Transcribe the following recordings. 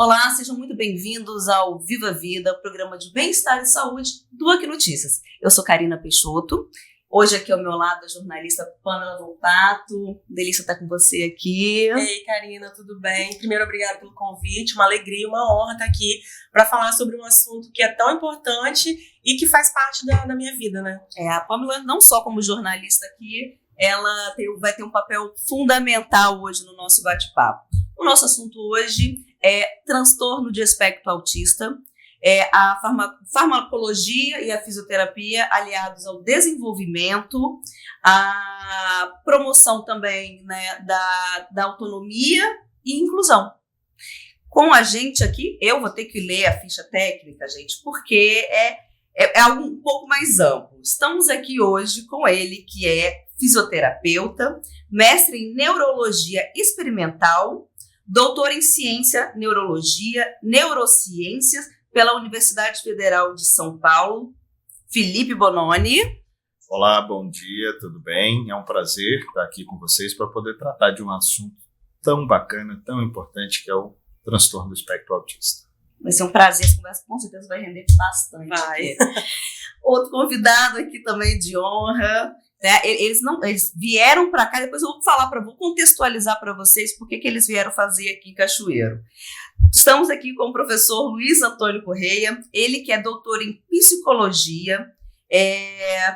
Olá, sejam muito bem-vindos ao Viva a Vida, o programa de bem-estar e saúde do Aqui Notícias. Eu sou Karina Peixoto, hoje aqui ao meu lado a jornalista Pamela Volpato. Delícia estar com você aqui. Ei, Karina, tudo bem? Primeiro, obrigada pelo convite, uma alegria, uma honra estar aqui para falar sobre um assunto que é tão importante e que faz parte da minha vida, né? A Pamela, não só como jornalista aqui, ela vai ter um papel fundamental hoje no nosso bate-papo. O nosso assunto hoje é transtorno de espectro autista, a farmacologia e a fisioterapia aliados ao desenvolvimento, a promoção também, né, da autonomia e inclusão. Com a gente aqui, eu vou ter que ler a ficha técnica, gente, porque é algo um pouco mais amplo. Estamos aqui hoje com ele, que é fisioterapeuta, mestre em neurologia experimental, doutor em ciência, neurologia, neurociências pela Universidade Federal de São Paulo, Felipe Bononi. Olá, bom dia, tudo bem? É um prazer estar aqui com vocês para poder tratar de um assunto tão bacana, tão importante, que é o transtorno do espectro autista. Vai ser um prazer, essa conversa com certeza vai render bastante. Vai. Outro convidado aqui também de honra, né? Eles vieram para cá, depois eu vou contextualizar para vocês por que eles vieram fazer aqui em Cachoeiro. Estamos aqui com o professor Luiz Antônio Correia, ele que é doutor em psicologia,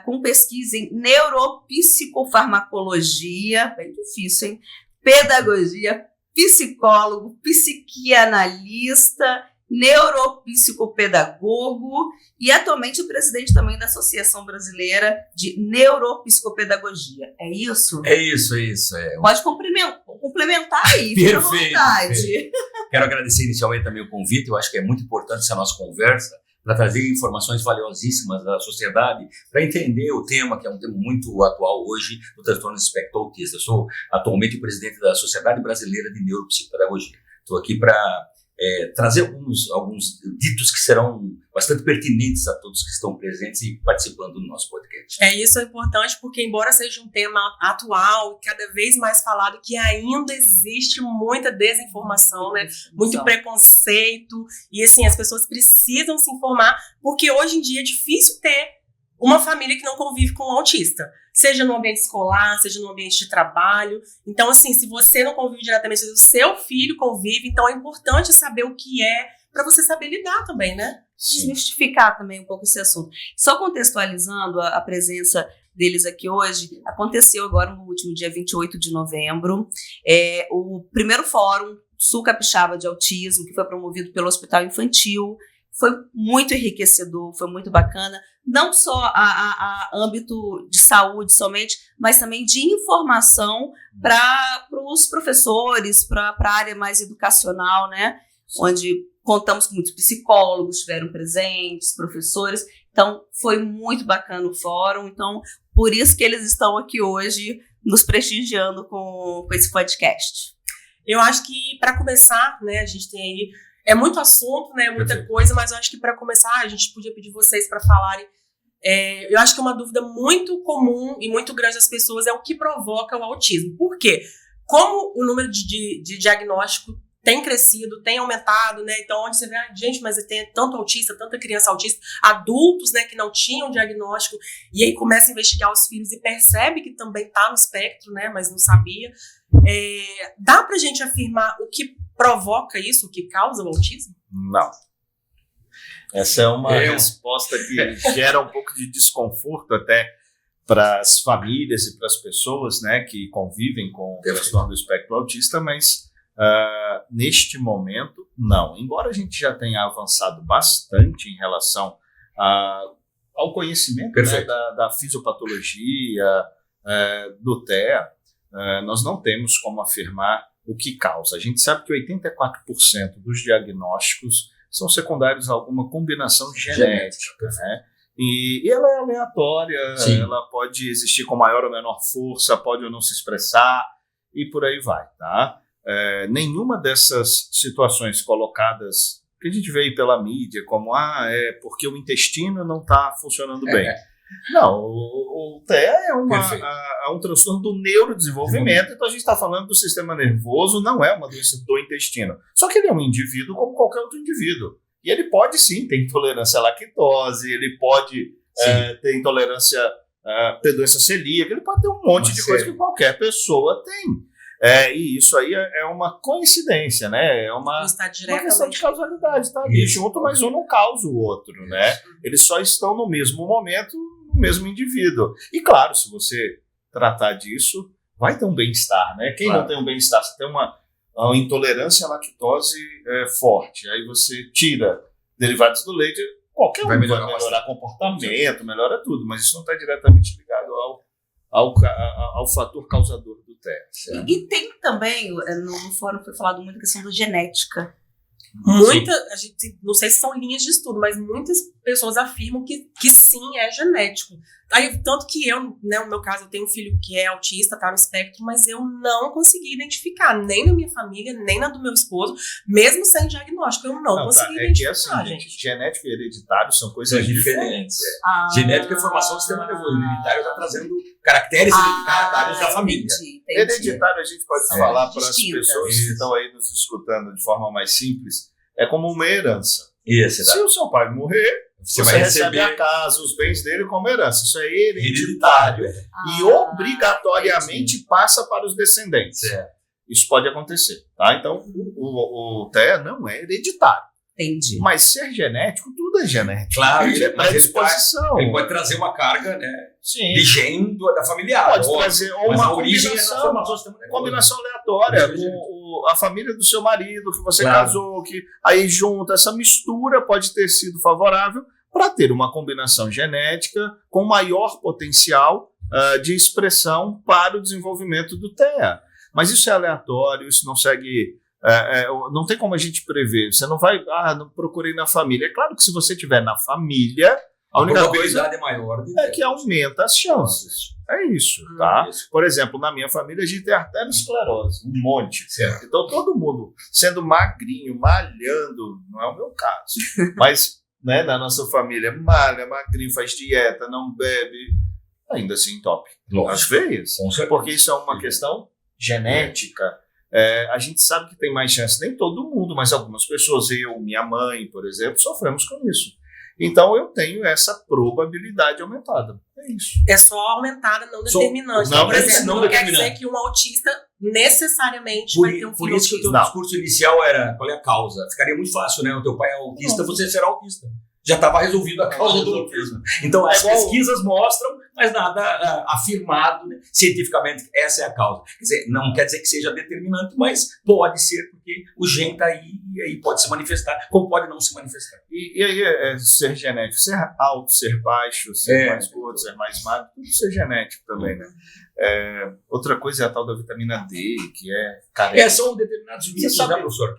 com pesquisa em neuropsicofarmacologia, bem difícil, hein? Pedagogia, psicólogo, psiquianalista, neuropsicopedagogo e atualmente o presidente também da Associação Brasileira de Neuropsicopedagogia. É isso? É isso. Pode complementar aí, fica à vontade. Perfeito. Quero agradecer inicialmente também o convite. Eu acho que é muito importante essa nossa conversa para trazer informações valiosíssimas da sociedade, para entender o tema, que é um tema muito atual hoje, do transtorno do espectro autista. Eu sou atualmente o presidente da Sociedade Brasileira de Neuropsicopedagogia. Estou aqui para trazer alguns ditos que serão bastante pertinentes a todos que estão presentes e participando do nosso podcast. Isso é importante porque, embora seja um tema atual e cada vez mais falado, que ainda existe muita desinformação, né? Muito preconceito, e assim, as pessoas precisam se informar, porque hoje em dia é difícil ter uma família que não convive com um autista, seja no ambiente escolar, seja no ambiente de trabalho. Então, assim, se você não convive diretamente, se o seu filho convive, então é importante saber o que é, para você saber lidar também, né? Desmistificar também um pouco esse assunto. Só contextualizando a presença deles aqui hoje, aconteceu agora no último dia 28 de novembro, o primeiro Fórum Sul Capixaba de Autismo, que foi promovido pelo Hospital Infantil. Foi muito enriquecedor, foi muito bacana, não só a âmbito de saúde somente, mas também de informação para os professores, para a área mais educacional, né? Onde contamos com muitos psicólogos, estiveram presentes, professores. Então, foi muito bacana o fórum. Então, por isso que eles estão aqui hoje nos prestigiando com esse podcast. Eu acho que, para começar, né, a gente tem aí muito assunto, né, muita coisa, mas eu acho que para começar a gente podia pedir vocês para falarem. Eu acho que uma dúvida muito comum e muito grande das pessoas é o que provoca o autismo. Por quê? Como o número de diagnóstico tem crescido, tem aumentado, né? Então, onde você vê, gente, mas tem tanto autista, tanta criança autista, adultos, né, que não tinham diagnóstico, e aí começa a investigar os filhos e percebe que também está no espectro, né, mas não sabia. Dá pra gente afirmar o que provoca isso, o que causa o autismo? Não. Essa é uma resposta que gera um pouco de desconforto até para as famílias e para as pessoas, né, que convivem com o transtorno do espectro autista, mas neste momento, não. Embora a gente já tenha avançado bastante em relação ao conhecimento, né, da fisiopatologia, do TEA, nós não temos como afirmar o que causa. A gente sabe que 84% dos diagnósticos são secundários a alguma combinação genética, né? E ela é aleatória, sim. Ela pode existir com maior ou menor força, pode ou não se expressar, e por aí vai, tá? Nenhuma dessas situações colocadas, que a gente vê aí pela mídia, como, porque o intestino não está funcionando bem. Não, o TEA é um transtorno do neurodesenvolvimento, então a gente está falando do sistema nervoso, não é uma doença do intestino. Só que ele é um indivíduo como qualquer outro indivíduo. E ele pode sim ter intolerância à lactose, ele pode ter intolerância, ter doença celíaca, ele pode ter um monte de coisa que qualquer pessoa tem. E isso aí é uma coincidência, né? É uma questão de causalidade, tá? Junto, mas um não causa o outro, né? Eles só estão no mesmo momento, no mesmo indivíduo. E claro, se você tratar disso, vai ter um bem-estar, né? Quem não tem um bem-estar? Você tem uma intolerância à lactose forte, aí você tira derivados do leite, qualquer um vai melhorar comportamento, melhora tudo, mas isso não está diretamente ligado ao fator causador do TEA. E tem também, no fórum foi falado muito a questão da genética. A gente, não sei se são linhas de estudo, mas muitas pessoas afirmam que sim, é genético. Aí, tanto que eu, né, no meu caso, eu tenho um filho que é autista, tá no espectro, mas eu não consegui identificar, nem na minha família, nem na do meu esposo, mesmo sem diagnóstico, eu não consegui identificar, assim, gente. Genético e hereditário são coisas diferentes. Genética é formação do sistema nervoso, hereditário está trazendo caracteres hereditários da família. Entendi. Hereditário, a gente pode falar para as pessoas que estão aí nos escutando de forma mais simples, é como uma herança. Se o seu pai morrer, você vai receber a casa, os bens dele como herança. Isso é hereditário. E obrigatoriamente passa para os descendentes. Isso pode acontecer. Tá? Então, o TEA não é hereditário. Entendi. Mas ser genético, tudo é genético. Claro, é predisposição. Ele pode trazer uma carga, né? Sim. De gene da familiar. Pode trazer uma combinação aleatória com a família do seu marido, que você casou, que aí junta. Essa mistura pode ter sido favorável para ter uma combinação genética com maior potencial de expressão para o desenvolvimento do TEA. Mas isso é aleatório, isso não segue... não tem como a gente prever. Você não vai... não procurei na família. É claro que se você tiver na família, a única coisa é maior que aumenta as chances. É isso, tá? Por exemplo, na minha família a gente tem arteriosclerose, um monte. Certo. Então todo mundo sendo magrinho, malhando, não é o meu caso, mas né, na nossa família malha, magrinho, faz dieta, não bebe, ainda assim top. As veias, porque isso é uma questão genética. A gente sabe que tem mais chance, nem todo mundo, mas algumas pessoas, eu, minha mãe, por exemplo, sofremos com isso. Então eu tenho essa probabilidade aumentada. É isso. É só aumentada, não determinante. Então, por exemplo, não quer dizer que um autista necessariamente vai ter um filho. Por isso que o teu discurso inicial era qual é a causa. Ficaria muito fácil, né? O teu pai é autista, você será autista. Já estava resolvido a causa do autismo. Então as pesquisas mostram, mas nada afirmado, né, cientificamente, essa é a causa. Quer dizer, não quer dizer que seja determinante, mas pode ser, porque o gene está aí e aí pode se manifestar, como pode não se manifestar. E aí ser genético, ser alto, ser baixo, ser mais gordo, ser mais magro, tudo ser genético também, né? Outra coisa é a tal da vitamina D, que é carente. São determinados mitos, né, professor?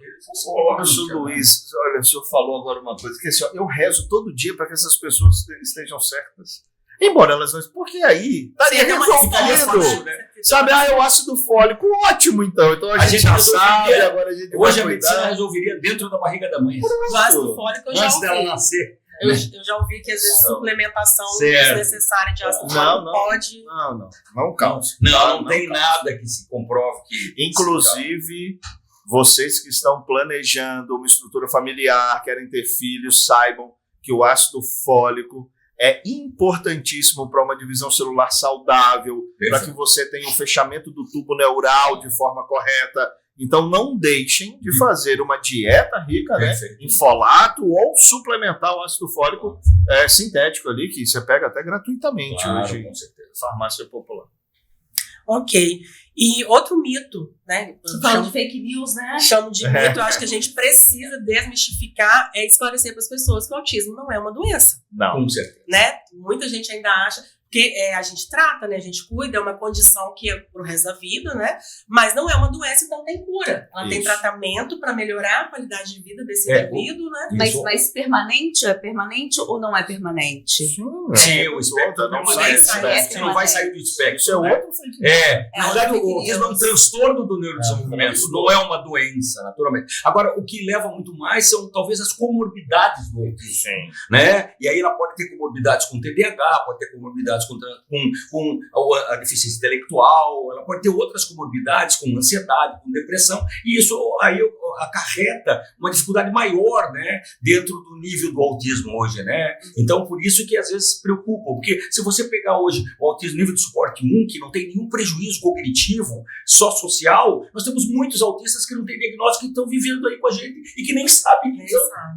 Professor Luiz, olha, o senhor falou agora uma coisa, que assim, eu rezo todo dia para que essas pessoas estejam certas. Embora elas não... Porque aí estaria resolvido. Sabe, o ácido fólico, ótimo então. Então a gente já sabe, agora a gente vai hoje a medicina resolveria dentro da barriga da mãe. O ácido fólico eu já ouvi. Dela nascer. Eu já ouvi que às vezes suplementação desnecessária de ácido fólico pode... Não causa. Não tem nada que se comprove que... Inclusive, vocês que estão planejando uma estrutura familiar, querem ter filhos, saibam que o ácido fólico é importantíssimo para uma divisão celular saudável, para que você tenha um fechamento do tubo neural de forma correta. Então não deixem de fazer uma dieta rica, em folato ou suplementar o ácido fólico sintético ali, que você pega até gratuitamente hoje com certeza. Farmácia popular. Ok. E outro mito, né? Falando de fake news, né? Chamo de mito, eu acho que a gente precisa desmistificar e esclarecer para as pessoas que o autismo não é uma doença. Não. Com certeza. Né? Muita gente ainda acha Porque a gente trata, né? A gente cuida, é uma condição que é pro resto da vida, né? Mas não é uma doença, então tem cura. Ela tem tratamento para melhorar a qualidade de vida desse indivíduo, né? Mas permanente? É permanente ou não é permanente? Sim, o espectro não vai sair do espectro. Isso é outro. Na verdade, o autismo é um transtorno do neurodesenvolvimento, não é uma doença, naturalmente. Agora, o que leva muito mais são talvez as comorbidades do autismo, né? E aí ela pode ter comorbidades com TDAH, pode ter comorbidades com a deficiência intelectual, ela pode ter outras comorbidades, com ansiedade, com depressão, e isso aí acarreta uma dificuldade maior, né, dentro do nível do autismo hoje, né? Então, por isso que às vezes preocupa, porque se você pegar hoje o autismo nível de suporte 1, que não tem nenhum prejuízo cognitivo, só social, nós temos muitos autistas que não têm diagnóstico, que estão vivendo aí com a gente e que nem sabem que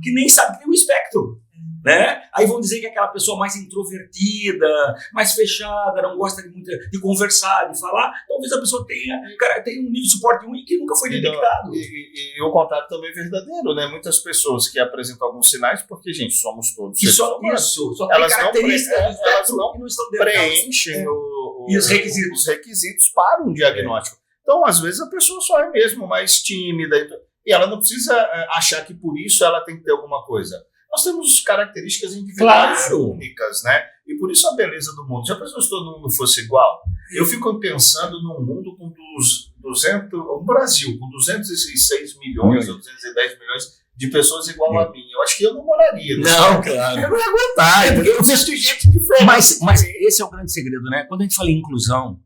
tem um espectro. Né? Aí vão dizer que é aquela pessoa mais introvertida, mais fechada, não gosta de conversar, de falar. Talvez a pessoa tenha um nível de suporte 1 que nunca foi detectado. E o contato também é verdadeiro, né? Muitas pessoas que apresentam alguns sinais, porque, gente, somos todos só elas tem características não preenchem os requisitos para um diagnóstico. Então, às vezes, a pessoa só é mesmo mais tímida e ela não precisa achar que por isso ela tem que ter alguma coisa. Nós temos características individuais únicas, né? E por isso a beleza do mundo. Já pensou se todo mundo fosse igual? Eu fico pensando num mundo com um Brasil com 206 milhões ou 210 milhões de pessoas igual a mim. Eu acho que eu não moraria. Não, claro. Eu não ia aguentar, porque eu vejo gente diferente. Mas esse é o grande segredo, né? Quando a gente fala em inclusão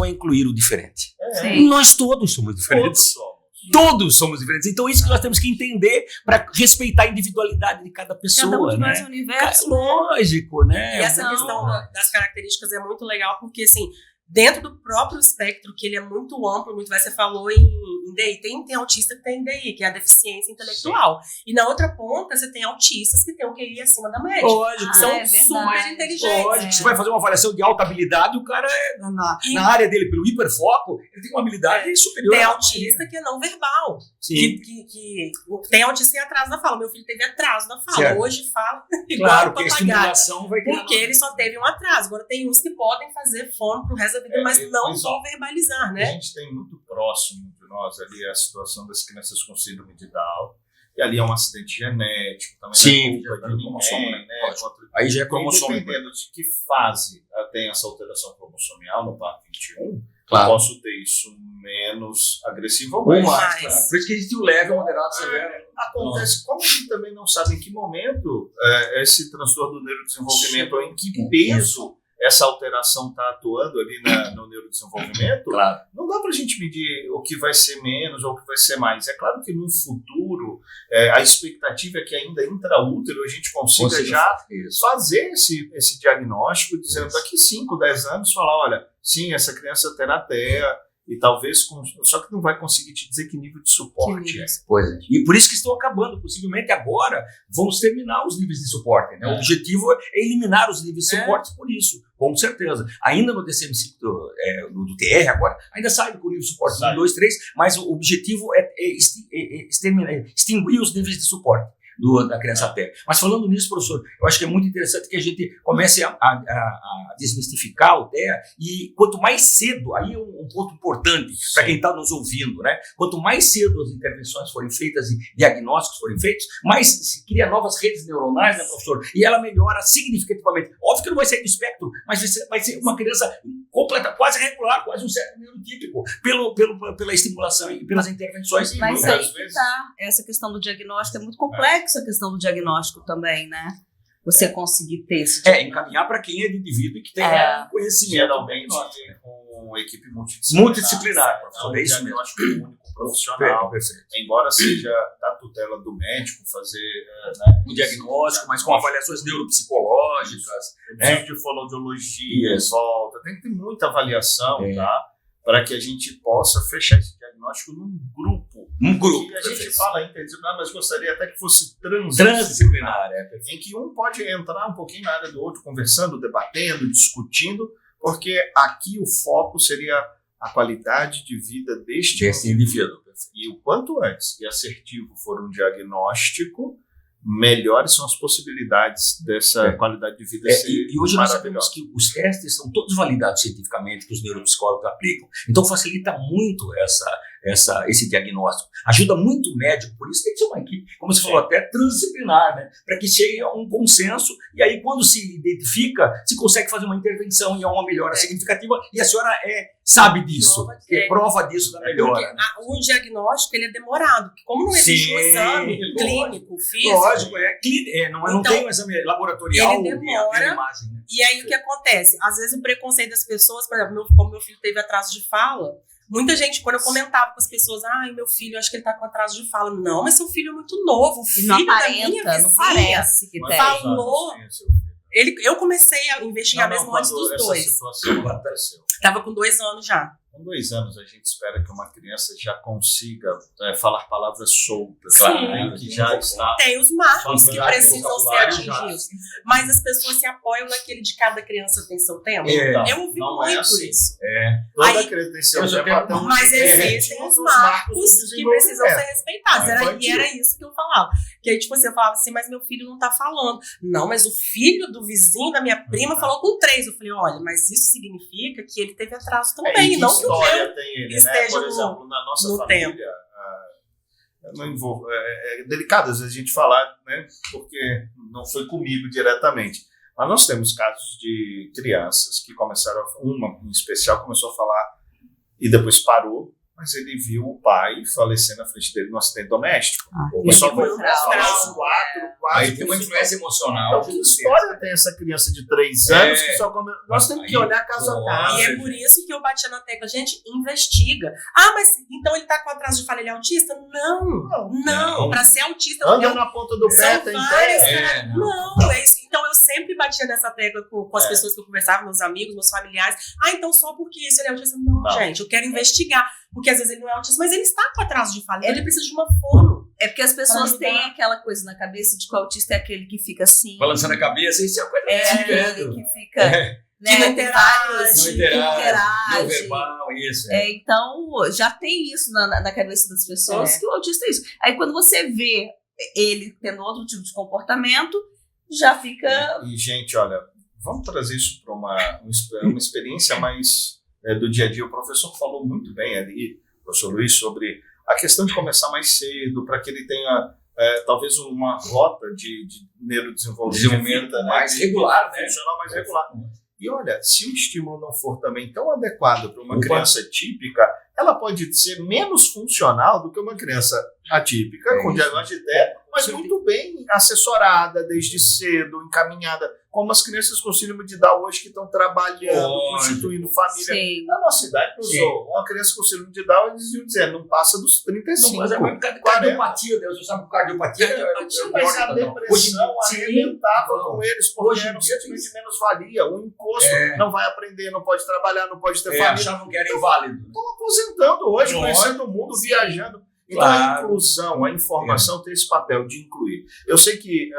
é incluir o diferente. Sim. Nós todos somos diferentes. Todos somos diferentes. Então, isso que nós temos que entender para respeitar a individualidade de cada pessoa. Cada um de né? nós é um universo. Lógico, né? E essa questão das características é muito legal, porque, assim, dentro do próprio espectro, que ele é muito amplo, muito você falou em DI, tem autista que tem DI, que é a deficiência intelectual. E na outra ponta, você tem autistas que têm um QI acima da média. Lógico. Que são super inteligentes. Lógico. Você vai fazer uma avaliação de alta habilidade, o cara, na área dele, pelo hiperfoco, ele tem uma habilidade superior. Tem autista que é não verbal. Sim. Tem autista que tem atraso da fala. Meu filho teve atraso da fala. Certo. Hoje fala igual Claro, um porque a papagaio. estimulação vai criar. Porque ele só teve um atraso. Agora tem uns que podem fazer fono pro resto da vida, mas não vão verbalizar, né? A gente tem muito próximo de nós ali a situação das crianças com síndrome de Down. E ali é um acidente genético, também Sim, não é culpa de ninguém, né? Aí já é cromossomo. Dependendo de que fase tem essa alteração cromossomial no par 21, claro. Eu posso ter isso menos agressivo ou mais. mais. Por isso que existe o leve, moderado, severo. Acontece, como a gente também não sabe em que momento esse transtorno do neurodesenvolvimento, ou em que peso essa alteração está atuando ali no neurodesenvolvimento, claro. Não dá para a gente medir o que vai ser menos ou o que vai ser mais. É claro que no futuro a expectativa é que ainda intraútero a gente consiga já fazer esse diagnóstico, dizendo daqui 5, 10 anos, falar, olha, sim, essa criança terá TEA, e talvez, só que não vai conseguir te dizer que nível de suporte é. Pois é. E por isso que estão acabando. Possivelmente agora vamos terminar os níveis de suporte. Né? O objetivo é eliminar os níveis de suporte por isso, com certeza. Ainda no DCM-5 do TR agora, ainda sai com o nível de suporte 1, 2, 3, mas o objetivo é extinguir os níveis de suporte da criança TEA. Mas falando nisso, professor, eu acho que é muito interessante que a gente comece a desmistificar o TEA, e quanto mais cedo, aí é um ponto importante para quem está nos ouvindo, né? Quanto mais cedo as intervenções forem feitas e diagnósticos forem feitos, mais se cria novas redes neuronais, né, professor? E ela melhora significativamente. Óbvio que não vai sair do espectro, mas vai ser uma criança completa, quase regular, quase um certo neurotípico, pela estimulação e pelas intervenções. Mas aí que tá. Essa questão do diagnóstico é muito complexa, a questão do diagnóstico também, né? Você conseguir ter esse diagnóstico. Encaminhar para quem é de indivíduo e que tenha conhecimento. Geralmente com equipe multidisciplinar. Professor, é isso mesmo. Eu acho que é único profissional. Perfeito. Embora seja da tutela do médico fazer o diagnóstico, mas com avaliações neuropsicológicas, de fonoaudiologia, volta. Tem que ter muita avaliação, tá? Para que a gente possa fechar esse diagnóstico num grupo. E a gente fala interdisciplinar, mas gostaria até que fosse transdisciplinar. Em que um pode entrar um pouquinho na área do outro, conversando, debatendo, discutindo, porque aqui o foco seria a qualidade de vida deste indivíduo. E o quanto antes e assertivo for um diagnóstico, melhores são as possibilidades dessa qualidade de vida ser E hoje nós sabemos maravilhosa. que os testes são todos validados cientificamente, que os neuropsicólogos aplicam. Então facilita muito esse diagnóstico. Ajuda muito o médico, por isso tem que ser uma equipe, como você falou, até transdisciplinar, né? Para que chegue a um consenso, e aí quando se identifica, se consegue fazer uma intervenção e há uma melhora significativa, e a senhora sabe disso, prova disso da melhora. Porque o diagnóstico ele é demorado, porque como não existe um exame clínico, físico... Lógico, não Então, tem um exame laboratorial ele demora, de imagem. Né? E aí o que acontece? Às vezes o preconceito das pessoas, por exemplo, como meu filho teve atraso de fala, muita gente, quando eu comentava com as pessoas, meu filho, acho que ele tá com atraso de fala. Não, mas seu filho é muito novo. O filho não da aparenta, minha vizinha não parece que tem. falou. Eu comecei a investigar mesmo antes dos 2. Situação aconteceu. Tava com 2 anos já. Com 2 anos, a gente espera que uma criança já consiga falar palavras soltas. Sim. Que já está. Tem os marcos que Já precisam ser vocabulário, já. atingidos. Mas as pessoas se apoiam naquele de cada criança tem seu tempo. Então, Eu ouvi não muito é assim. isso. Toda Aí, criança tem seu eu já tempo. tenho- Mas existem os marcos que precisam ser respeitados. E era isso que eu falava. Que aí, tipo assim, eu falava assim, mas meu filho não tá falando. Não, mas o filho do vizinho da minha prima falou com 3. Eu falei, olha, mas isso significa que ele teve atraso também. E Não que o história meu tem ele, né? esteja Por exemplo, na nossa no família, eu não envolvo, é delicado às vezes a gente falar, né? Porque não foi comigo diretamente. Mas nós temos casos de crianças que começaram, uma em especial começou a falar e depois parou, mas ele viu o pai falecer na frente dele num acidente doméstico. E Só foi foi um trauma. os 4, Aí tem uma influência emocional. Então, que história tem essa criança de 3 anos que só come... Nós temos que olhar caso a caso. E é por isso que eu batia na tecla, gente, investiga. Mas então ele tá com atraso de fala, ele é autista? Não. Pra ser autista, Anda na ponta do pé, tem pé. Não, é isso. Então eu sempre batia nessa tecla com as pessoas que eu conversava, meus amigos, meus familiares. Então só porque isso ele é autista? Não, gente, eu quero investigar. Porque às vezes ele não é autista, mas ele está com atraso de fala. Então ele precisa de uma fono. É porque as pessoas têm aquela coisa na cabeça de que o autista é aquele que fica assim. Balançando a cabeça, isso é uma coisa Aquele que fica. Que não tem interage, vários, não que interage, não interage. verbal, isso. Então, já tem isso na cabeça das pessoas, que o autista é isso. Aí, quando você vê ele tendo outro tipo de comportamento, já fica... E gente, olha, vamos trazer isso para uma experiência mais do dia a dia. O professor falou muito bem ali, o professor Luiz, sobre a questão de começar mais cedo, para que ele tenha talvez uma rota de neurodesenvolvimento mais regular, né? Funcional mais regular. E olha, se o estímulo não for também tão adequado para uma criança típica, ela pode ser menos funcional do que uma criança atípica, com diagnóstico de TEA, mas muito bem assessorada desde cedo, encaminhada, como as crianças com síndrome de Down hoje que estão trabalhando, constituindo família. Sim. Na nossa cidade, uma criança com síndrome de Down, eles iam dizer, não passa dos 35. Mas é uma cardiopatia, Deus, você sabe que cardiopatia Mas a depressão arrebentava com eles, porque era um sentimento de menos-valia, um encosto, não vai aprender, não pode trabalhar, não pode ter família. Achavam que era inválido. Estão aposentando hoje, conhecendo o mundo, viajando. Então a inclusão, a informação tem esse papel de incluir. Eu sei que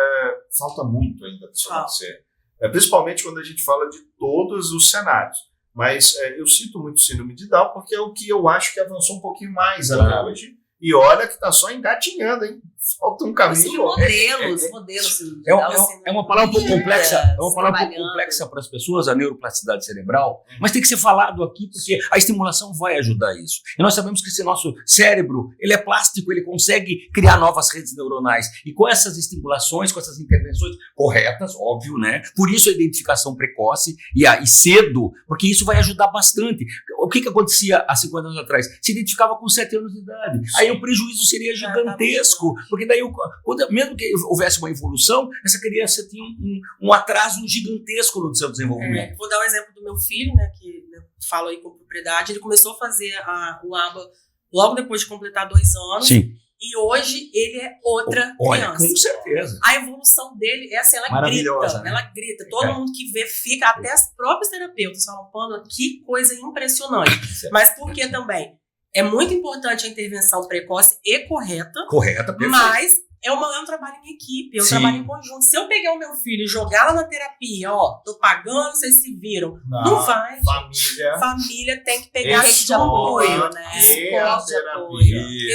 falta muito ainda para isso acontecer, principalmente quando a gente fala de todos os cenários. Mas eu cito muito o síndrome de Down porque é o que eu acho que avançou um pouquinho mais até hoje. E olha que está só engatinhando, hein? Falta um caminho. Modelos. É uma palavra um pouco complexa. É uma palavra um pouco complexa para as pessoas, a neuroplasticidade cerebral, mas tem que ser falado aqui porque a estimulação vai ajudar isso. E nós sabemos que esse nosso cérebro, ele é plástico, ele consegue criar novas redes neuronais. E com essas estimulações, com essas intervenções corretas, óbvio, né? Por isso a identificação precoce e cedo, porque isso vai ajudar bastante. O que acontecia há 50 anos atrás? Se identificava com 7 anos de idade. Aí o prejuízo seria gigantesco, porque daí, mesmo que houvesse uma evolução, essa criança tinha um atraso gigantesco no seu desenvolvimento. Vou dar um exemplo do meu filho, né, que falo aí com propriedade. Ele começou a fazer o ABA logo depois de completar 2 anos. Sim. E hoje ele é outra criança. Com certeza. A evolução dele é assim, ela grita, né? Ela grita. Todo mundo que vê fica, até as próprias terapeutas falam, Pano, que coisa impressionante. Mas por que também? É muito importante a intervenção precoce e correta. Correta, perfeito. Mas é um trabalho em equipe, é um trabalho em conjunto. Se eu pegar o meu filho e jogar lá na terapia, tô pagando, vocês se viram. Não vai. Família tem que pegar rede de apoio, né?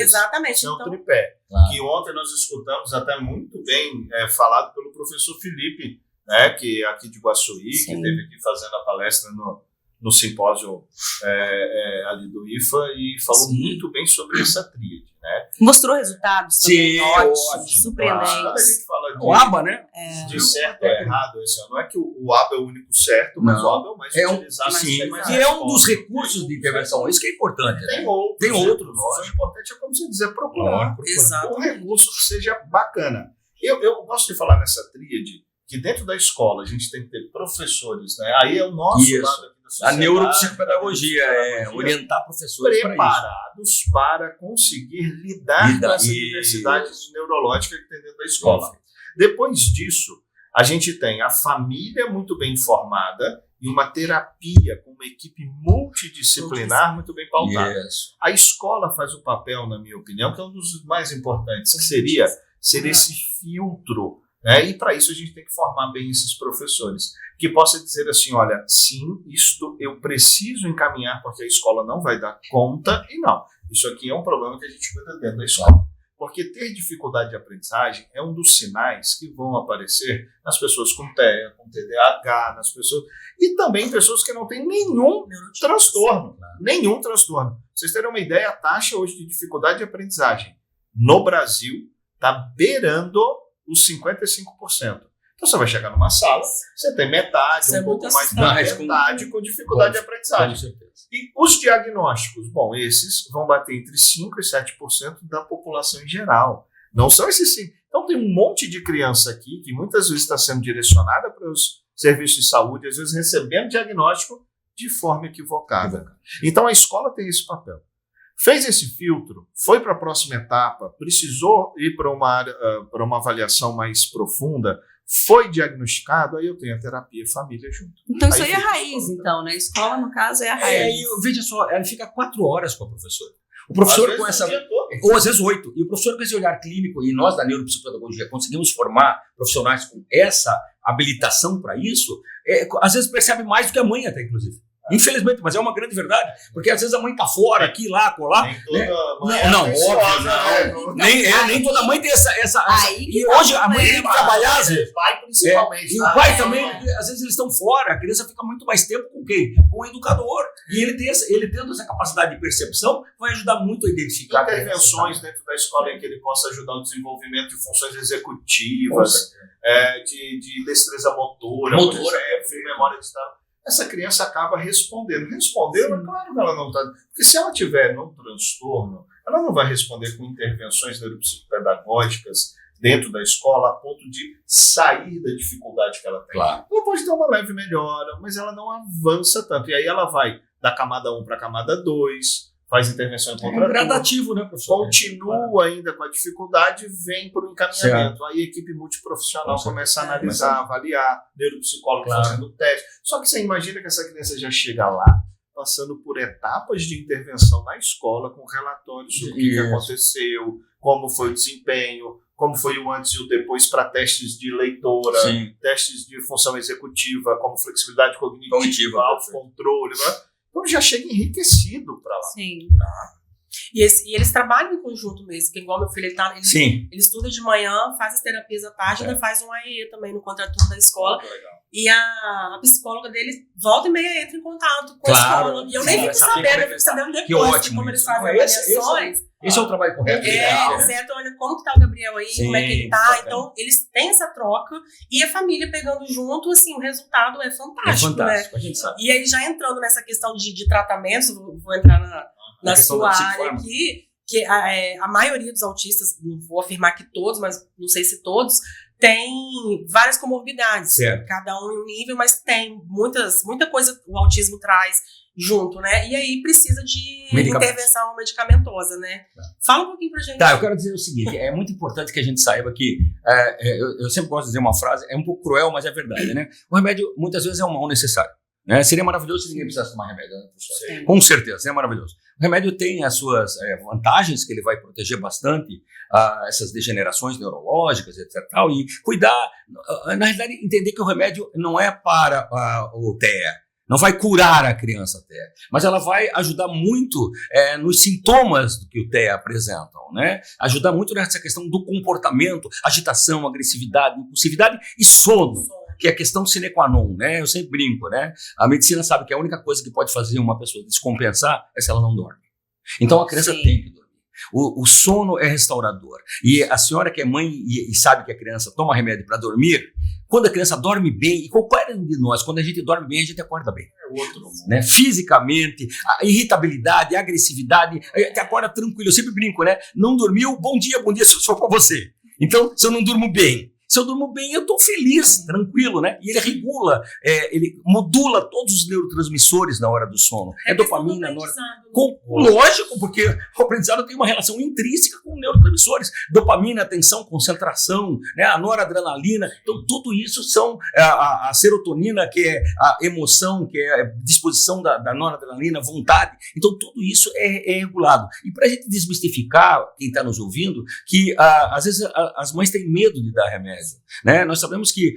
Exatamente. Então, tripé. que ontem nós escutamos até muito bem falado pelo professor Felipe, né, que é aqui de Guaçuí, que esteve aqui fazendo a palestra no simpósio ali do IFA e falou muito bem sobre essa tríade, né? Mostrou resultados também ótimos, surpreendentes. Quando a gente fala o ABA, né? De certo ou errado, não é que o ABA é o único certo, mas o ABA é o mais utilizado. Sim, que é um dos recursos de intervenção, isso que é importante. Tem outros. O importante é, como você dizer, procurar um recurso que seja bacana. Eu gosto de falar nessa tríade, que dentro da escola a gente tem que ter professores, né? Aí é o nosso lado aqui da sociedade. A neuropsicopedagogia orientar professores preparados para conseguir lidar com essa diversidade neurológica que tem dentro da escola. Depois disso, a gente tem a família muito bem informada e uma terapia com uma equipe multidisciplinar muito bem pautada. A escola faz o papel, na minha opinião, que é um dos mais importantes, que seria ser esse filtro. E para isso a gente tem que formar bem esses professores, que possa dizer assim, olha, sim, isto eu preciso encaminhar porque a escola não vai dar conta, e não, isso aqui é um problema que a gente cuida dentro da escola. Porque ter dificuldade de aprendizagem é um dos sinais que vão aparecer nas pessoas com TEA, com TDAH, nas pessoas, e também pessoas que não têm nenhum transtorno. Nenhum transtorno. Pra vocês terem uma ideia, a taxa hoje de dificuldade de aprendizagem no Brasil está beirando os 55%. Então você vai chegar numa sala, você tem metade, um pouco mais da metade com dificuldade de aprendizagem. Com certeza. E os diagnósticos, bom, esses vão bater entre 5% e 7% da população em geral. Não são esses 5%. Então tem um monte de criança aqui que muitas vezes está sendo direcionada para os serviços de saúde, às vezes recebendo diagnóstico de forma equivocada. Então a escola tem esse papel. Fez esse filtro, foi para a próxima etapa, precisou ir para uma avaliação mais profunda, foi diagnosticado, aí eu tenho a terapia família junto. Então isso aí é a raiz, então, né? A escola, no caso, é a raiz. Veja só, ela fica 4 horas com a professora. O professor com essa... Ou às vezes 8. E o professor com esse olhar clínico, e nós da neuropsicopedagogia conseguimos formar profissionais com essa habilitação para isso, às vezes percebe mais do que a mãe até, inclusive. Infelizmente, mas é uma grande verdade, porque às vezes a mãe tá fora, aqui, lá, colar. Nem toda mãe óbvio, nem toda mãe tem essa e hoje a mãe tem que trabalhar, às vezes. Pai, principalmente. E o pai também, às vezes eles estão fora, a criança fica muito mais tempo com quem? Com o educador. E ele tendo essa capacidade de percepção, vai ajudar muito a identificar. Intervenções dentro da escola em que ele possa ajudar no desenvolvimento de funções executivas, de destreza motora, por exemplo, de memória digital. Essa criança acaba respondendo. Respondendo, claro que ela não está... Porque se ela tiver no transtorno, ela não vai responder com intervenções neuropsicopedagógicas dentro da escola a ponto de sair da dificuldade que ela tem. Claro. Ela pode ter uma leve melhora, mas ela não avança tanto. E aí ela vai da camada 1 para a camada 2, faz intervenção em contraturno. Gradativo, né, professor? Continua ainda com a dificuldade, vem para o encaminhamento. Aí a equipe multiprofissional começa a analisar, avaliar, neuropsicólogo fazendo teste. Só que você imagina que essa criança já chega lá, passando por etapas de intervenção na escola, com relatórios sobre o que aconteceu, como foi o desempenho, como foi o antes e o depois para testes de leitora, testes de função executiva, como flexibilidade cognitiva, autocontrole, né? Então já chega enriquecido para lá. Sim. E eles trabalham em conjunto mesmo, que igual meu filho, ele estuda de manhã, faz as terapias à tarde, ainda faz um AE também no contraturno da escola. E a psicóloga dele volta e meia entra em contato com a escola. E eu nem fico sabendo, eu fico sabendo depois, como eles fazem avaliações. Esse é o trabalho correto. Certo, olha como que tá o Gabriel aí, como é que ele tá. Então, eles têm essa troca e a família pegando junto, assim, o resultado é fantástico, né? A gente sabe. E aí, já entrando nessa questão de tratamentos, vou entrar na sua área aqui, que a maioria dos autistas, não vou afirmar que todos, mas não sei se todos, tem várias comorbidades. Certo. Cada um em um nível, mas tem muita coisa o autismo traz junto, né? E aí precisa de intervenção medicamentosa, né? Fala um pouquinho pra gente. Tá, eu quero dizer o seguinte, é muito importante que a gente saiba que, eu sempre gosto de dizer uma frase, é um pouco cruel, mas é verdade, né? O remédio, muitas vezes, é um mal necessário. Né? Seria maravilhoso se ninguém precisasse tomar remédio, né, professor? Com certeza, seria maravilhoso. O remédio tem as suas vantagens, que ele vai proteger bastante essas degenerações neurológicas, etc. E cuidar, na realidade, entender que o remédio não é para o TEA. Não vai curar a criança até, mas ela vai ajudar muito nos sintomas que o TEA apresentam, né? Ajudar muito nessa questão do comportamento, agitação, agressividade, impulsividade e sono, que é a questão sine qua non, né? Eu sempre brinco, né? A medicina sabe que a única coisa que pode fazer uma pessoa descompensar é se ela não dorme. Então a criança tem que dormir. O sono é restaurador. E a senhora que é mãe e sabe que a criança toma remédio para dormir, quando a criança dorme bem, e qualquer um de nós, quando a gente dorme bem, a gente acorda bem. Né? Fisicamente, a irritabilidade, a agressividade, a gente acorda tranquilo. Eu sempre brinco, né? Não dormiu, bom dia, só para você. Então, se eu não durmo bem, se eu durmo bem, eu estou feliz, tranquilo, né? E ele regula, ele modula todos os neurotransmissores na hora do sono. É dopamina, lógico, porque o aprendizado tem uma relação intrínseca com neurotransmissores. Dopamina, atenção, concentração, né? A noradrenalina. Então, tudo isso são a serotonina, que é a emoção, que é a disposição da noradrenalina, vontade. Então, tudo isso é regulado. E para a gente desmistificar quem está nos ouvindo, que às vezes as mães têm medo de dar remédio. Né? Nós sabemos que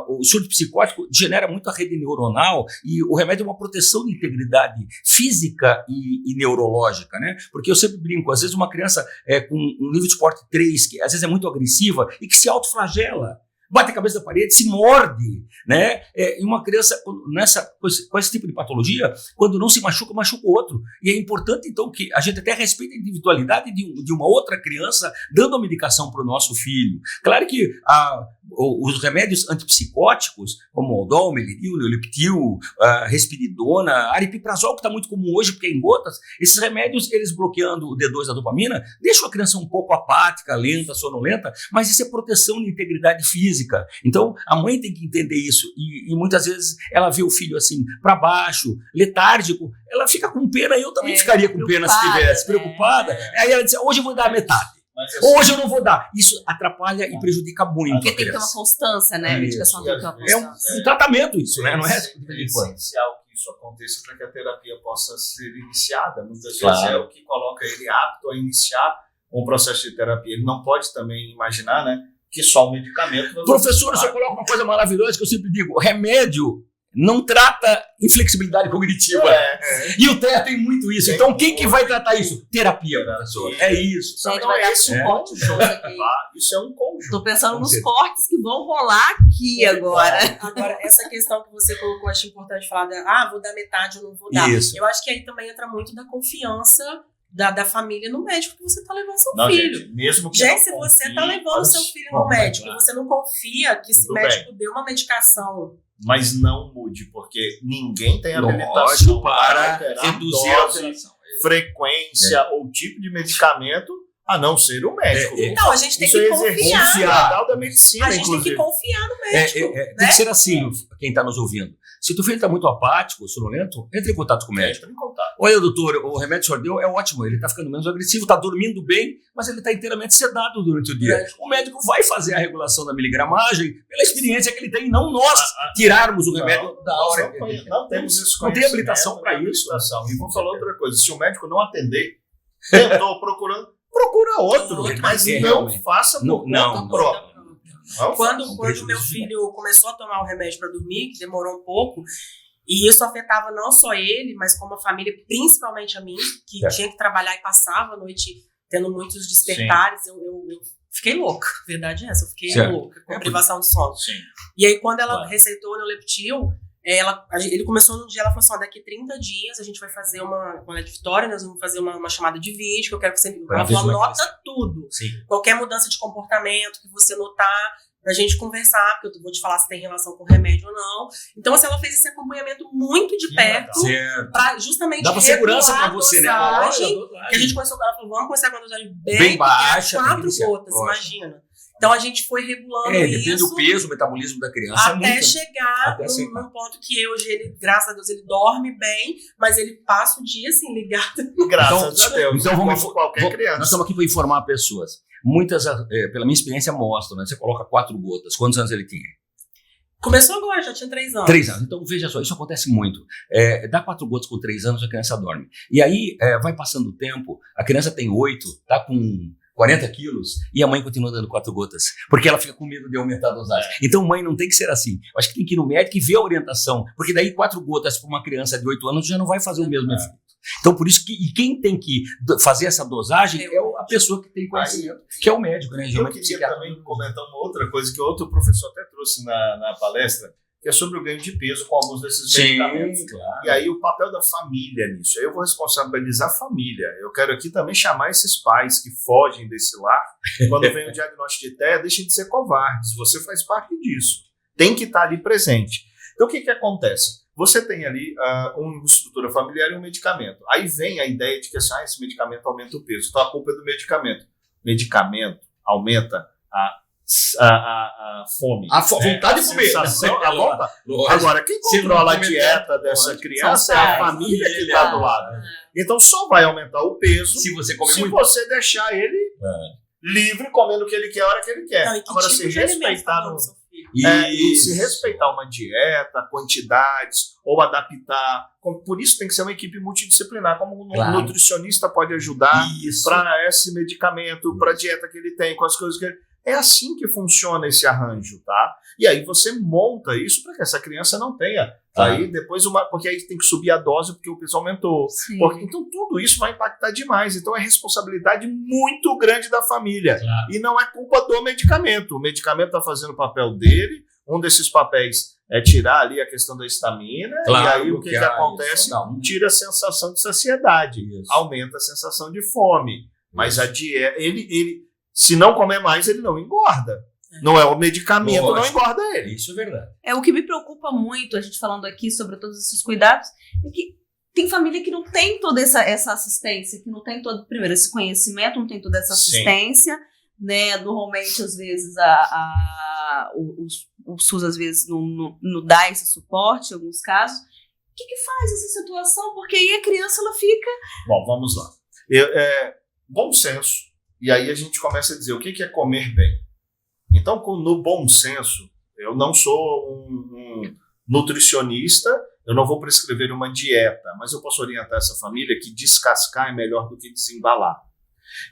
o surto psicótico genera muito a rede neuronal e o remédio é uma proteção de integridade física e neurológica, né? Porque eu sempre brinco, às vezes uma criança com um nível de esporte 3, que às vezes é muito agressiva e que se autoflagela, bate a cabeça da parede, se morde, né? E uma criança com esse tipo de patologia, quando não se machuca, machuca o outro. E é importante, então, que a gente até respeite a individualidade de uma outra criança dando a medicação para o nosso filho. Claro que os remédios antipsicóticos, como Haldol, Meleril, Neuliptil, Risperidona, Aripiprazol, que está muito comum hoje porque é em gotas, esses remédios, eles bloqueando o D2 da dopamina, deixam a criança um pouco apática, lenta, sonolenta, mas isso é proteção de integridade física. Então, a mãe tem que entender isso e muitas vezes ela vê o filho assim, para baixo, letárgico, ela fica com pena, eu também ficaria com pena se tivesse, preocupada. Aí ela diz, hoje eu vou dar a metade. Hoje eu não vou dar. Isso atrapalha e prejudica muito. Porque tem que ter uma constância, né? A medicação tem que ter uma constância. É um tratamento isso, né? Não é essencial que isso aconteça para que a terapia possa ser iniciada. Muitas vezes é o que coloca ele apto a iniciar um processo de terapia. Ele não pode também imaginar, né, que só o medicamento... Professor, você coloca uma coisa maravilhosa que eu sempre digo, remédio não trata inflexibilidade cognitiva. E o TEA tem muito isso. Então, quem que vai tratar isso? Terapia, professor. É isso. Gente, vai dar suporte aqui. Isso é um conjunto. Estou pensando nos cortes que vão rolar aqui agora. Agora, essa questão que você colocou, acho importante falar vou dar metade ou não vou dar. Isso. Eu acho que aí também entra muito da confiança da família no médico que você está levando seu filho. Gente, mesmo que se você está levando seu filho no médico e você não confia que esse médico deu uma medicação... Mas não mude, porque ninguém tem habilitação para reduzir a alteração, frequência ou tipo de medicamento, a não ser o médico. Então, a gente tem que confiar. Da medicina, a gente tem que confiar no médico. Né? Tem que ser assim, quem está nos ouvindo. Se o filho está muito apático, sonolento, entre em contato com o médico. Olha, doutor, o remédio que o senhor deu é ótimo, ele está ficando menos agressivo, está dormindo bem, mas ele está inteiramente sedado durante o dia. O médico vai fazer a regulação da miligramagem pela experiência que ele tem, não nós tirarmos o remédio da hora. Não temos isso. Não tem habilitação para isso. E vamos falar outra coisa, se o médico não atender, tentou procura outro, mas não faça por conta própria. Quando o meu filho começou a tomar o remédio para dormir, que demorou um pouco, e isso afetava não só ele, mas como a família, principalmente a mim, que tinha que trabalhar e passava a noite tendo muitos despertares, eu fiquei louca, a verdade é essa, eu fiquei louca com a privação de sono. E aí quando ela receitou o Neuliptil, ele começou no dia, ela falou assim, daqui 30 dias a gente vai fazer uma de Vitória, nós vamos fazer uma chamada de vídeo, que eu quero que você... Ela falou, anota tudo. Qualquer mudança de comportamento que você notar, pra gente conversar, porque eu vou te falar se tem relação com remédio ou não. Então, assim, ela fez esse acompanhamento muito de perto, pra justamente dá segurança pra você, né? Que a gente começou, ela falou, vamos começar com a dosagem bem baixa, 4 gotas, imagina. Então, a gente foi regulando isso. Depende do peso, o metabolismo da criança. Até chegar num ponto que hoje ele, graças a Deus, ele dorme bem, mas ele passa o dia, assim, ligado. Graças a Deus. Então, vamos qualquer criança. Nós estamos aqui para informar pessoas. Muitas, pela minha experiência, mostram, né? Você coloca 4 gotas. Quantos anos ele tinha? Começou agora, já tinha 3 anos. 3 anos. Então, veja só, isso acontece muito. Dá 4 gotas com 3 anos, a criança dorme. E aí, vai passando o tempo, a criança tem 8, tá com 40 quilos e a mãe continua dando 4 gotas, porque ela fica com medo de aumentar a dosagem. Então, mãe, não tem que ser assim. Eu acho que tem que ir no médico e ver a orientação, porque daí 4 gotas para uma criança de 8 anos já não vai fazer o mesmo efeito. Então, por isso que quem tem que fazer essa dosagem é a pessoa que tem conhecimento, que é o médico, né? Eu queria também comentar uma outra coisa que outro professor até trouxe na palestra, que é sobre o ganho de peso com alguns desses medicamentos. Claro. E aí o papel da família nisso. Aí eu vou responsabilizar a família. Eu quero aqui também chamar esses pais que fogem desse lar. Quando vem o diagnóstico de TEA, deixem de ser covardes. Você faz parte disso. Tem que estar ali presente. Então o que acontece? Você tem ali uma estrutura familiar e um medicamento. Aí vem a ideia de que assim, esse medicamento aumenta o peso. Então a culpa é do medicamento. O medicamento aumenta a fome. A vontade de comer. Agora, quem controla a dieta dessa criança é a família que está do lado. Então só vai aumentar o peso se você comer se muito. você deixar ele livre, comendo o que ele quer, a hora que ele quer. Não, agora, tipo se respeitar E se respeitar uma dieta, quantidades, ou adaptar. Por isso tem que ser uma equipe multidisciplinar, como um nutricionista pode ajudar para esse medicamento, para a dieta que ele tem, com as coisas que ele... É assim que funciona esse arranjo, tá? E aí você monta isso para que essa criança não tenha. Aí depois porque aí tem que subir a dose porque o peso aumentou. Então tudo isso vai impactar demais. Então é responsabilidade muito grande da família. E não é culpa do medicamento. O medicamento está fazendo o papel dele. Um desses papéis é tirar ali a questão da estamina. E aí o que acontece? Tira a sensação de saciedade. Aumenta a sensação de fome. Mas a dieta, ele se não comer mais, ele não engorda. Não é o medicamento, não engorda ele. Isso é verdade. O que me preocupa muito, a gente falando aqui sobre todos esses cuidados, é que tem família que não tem toda essa assistência, que não tem todo, primeiro, esse conhecimento, não tem toda essa assistência, né? Normalmente, às vezes, o SUS, às vezes, não dá esse suporte, em alguns casos. O que faz essa situação? Porque aí a criança, ela fica... Bom, vamos lá. Bom senso. E aí a gente começa a dizer o que é comer bem. Então, no bom senso, eu não sou um nutricionista, eu não vou prescrever uma dieta, mas eu posso orientar essa família que descascar é melhor do que desembalar.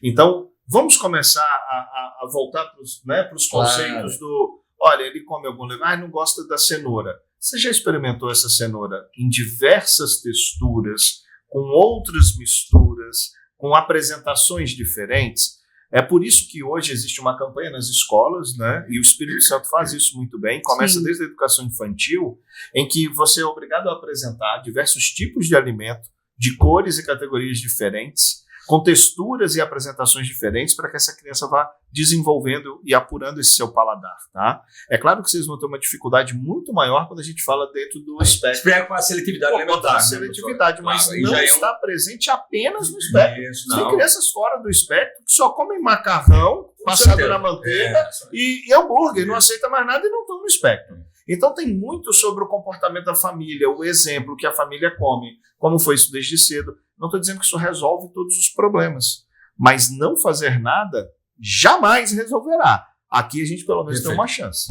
Então, vamos começar a voltar para os conceitos do... Olha, ele come algum lugar, não gosta da cenoura. Você já experimentou essa cenoura em diversas texturas, com outras misturas, com apresentações diferentes? É por isso que hoje existe uma campanha nas escolas, né? E o Espírito Santo faz isso muito bem, começa desde a educação infantil, em que você é obrigado a apresentar diversos tipos de alimento, de cores e categorias diferentes, com texturas e apresentações diferentes, para que essa criança vá desenvolvendo e apurando esse seu paladar, tá? É claro que vocês vão ter uma dificuldade muito maior quando a gente fala dentro do espectro. Espectro com a seletividade alimentar. A seletividade, mas não está presente apenas no espectro. Tem crianças fora do espectro que só comem macarrão, passado na manteiga e hambúrguer, não aceita mais nada e não estão no espectro. Então tem muito sobre o comportamento da família, o exemplo que a família come, como foi isso desde cedo. Não estou dizendo que isso resolve todos os problemas, mas não fazer nada jamais resolverá. Aqui a gente pelo menos tem uma chance.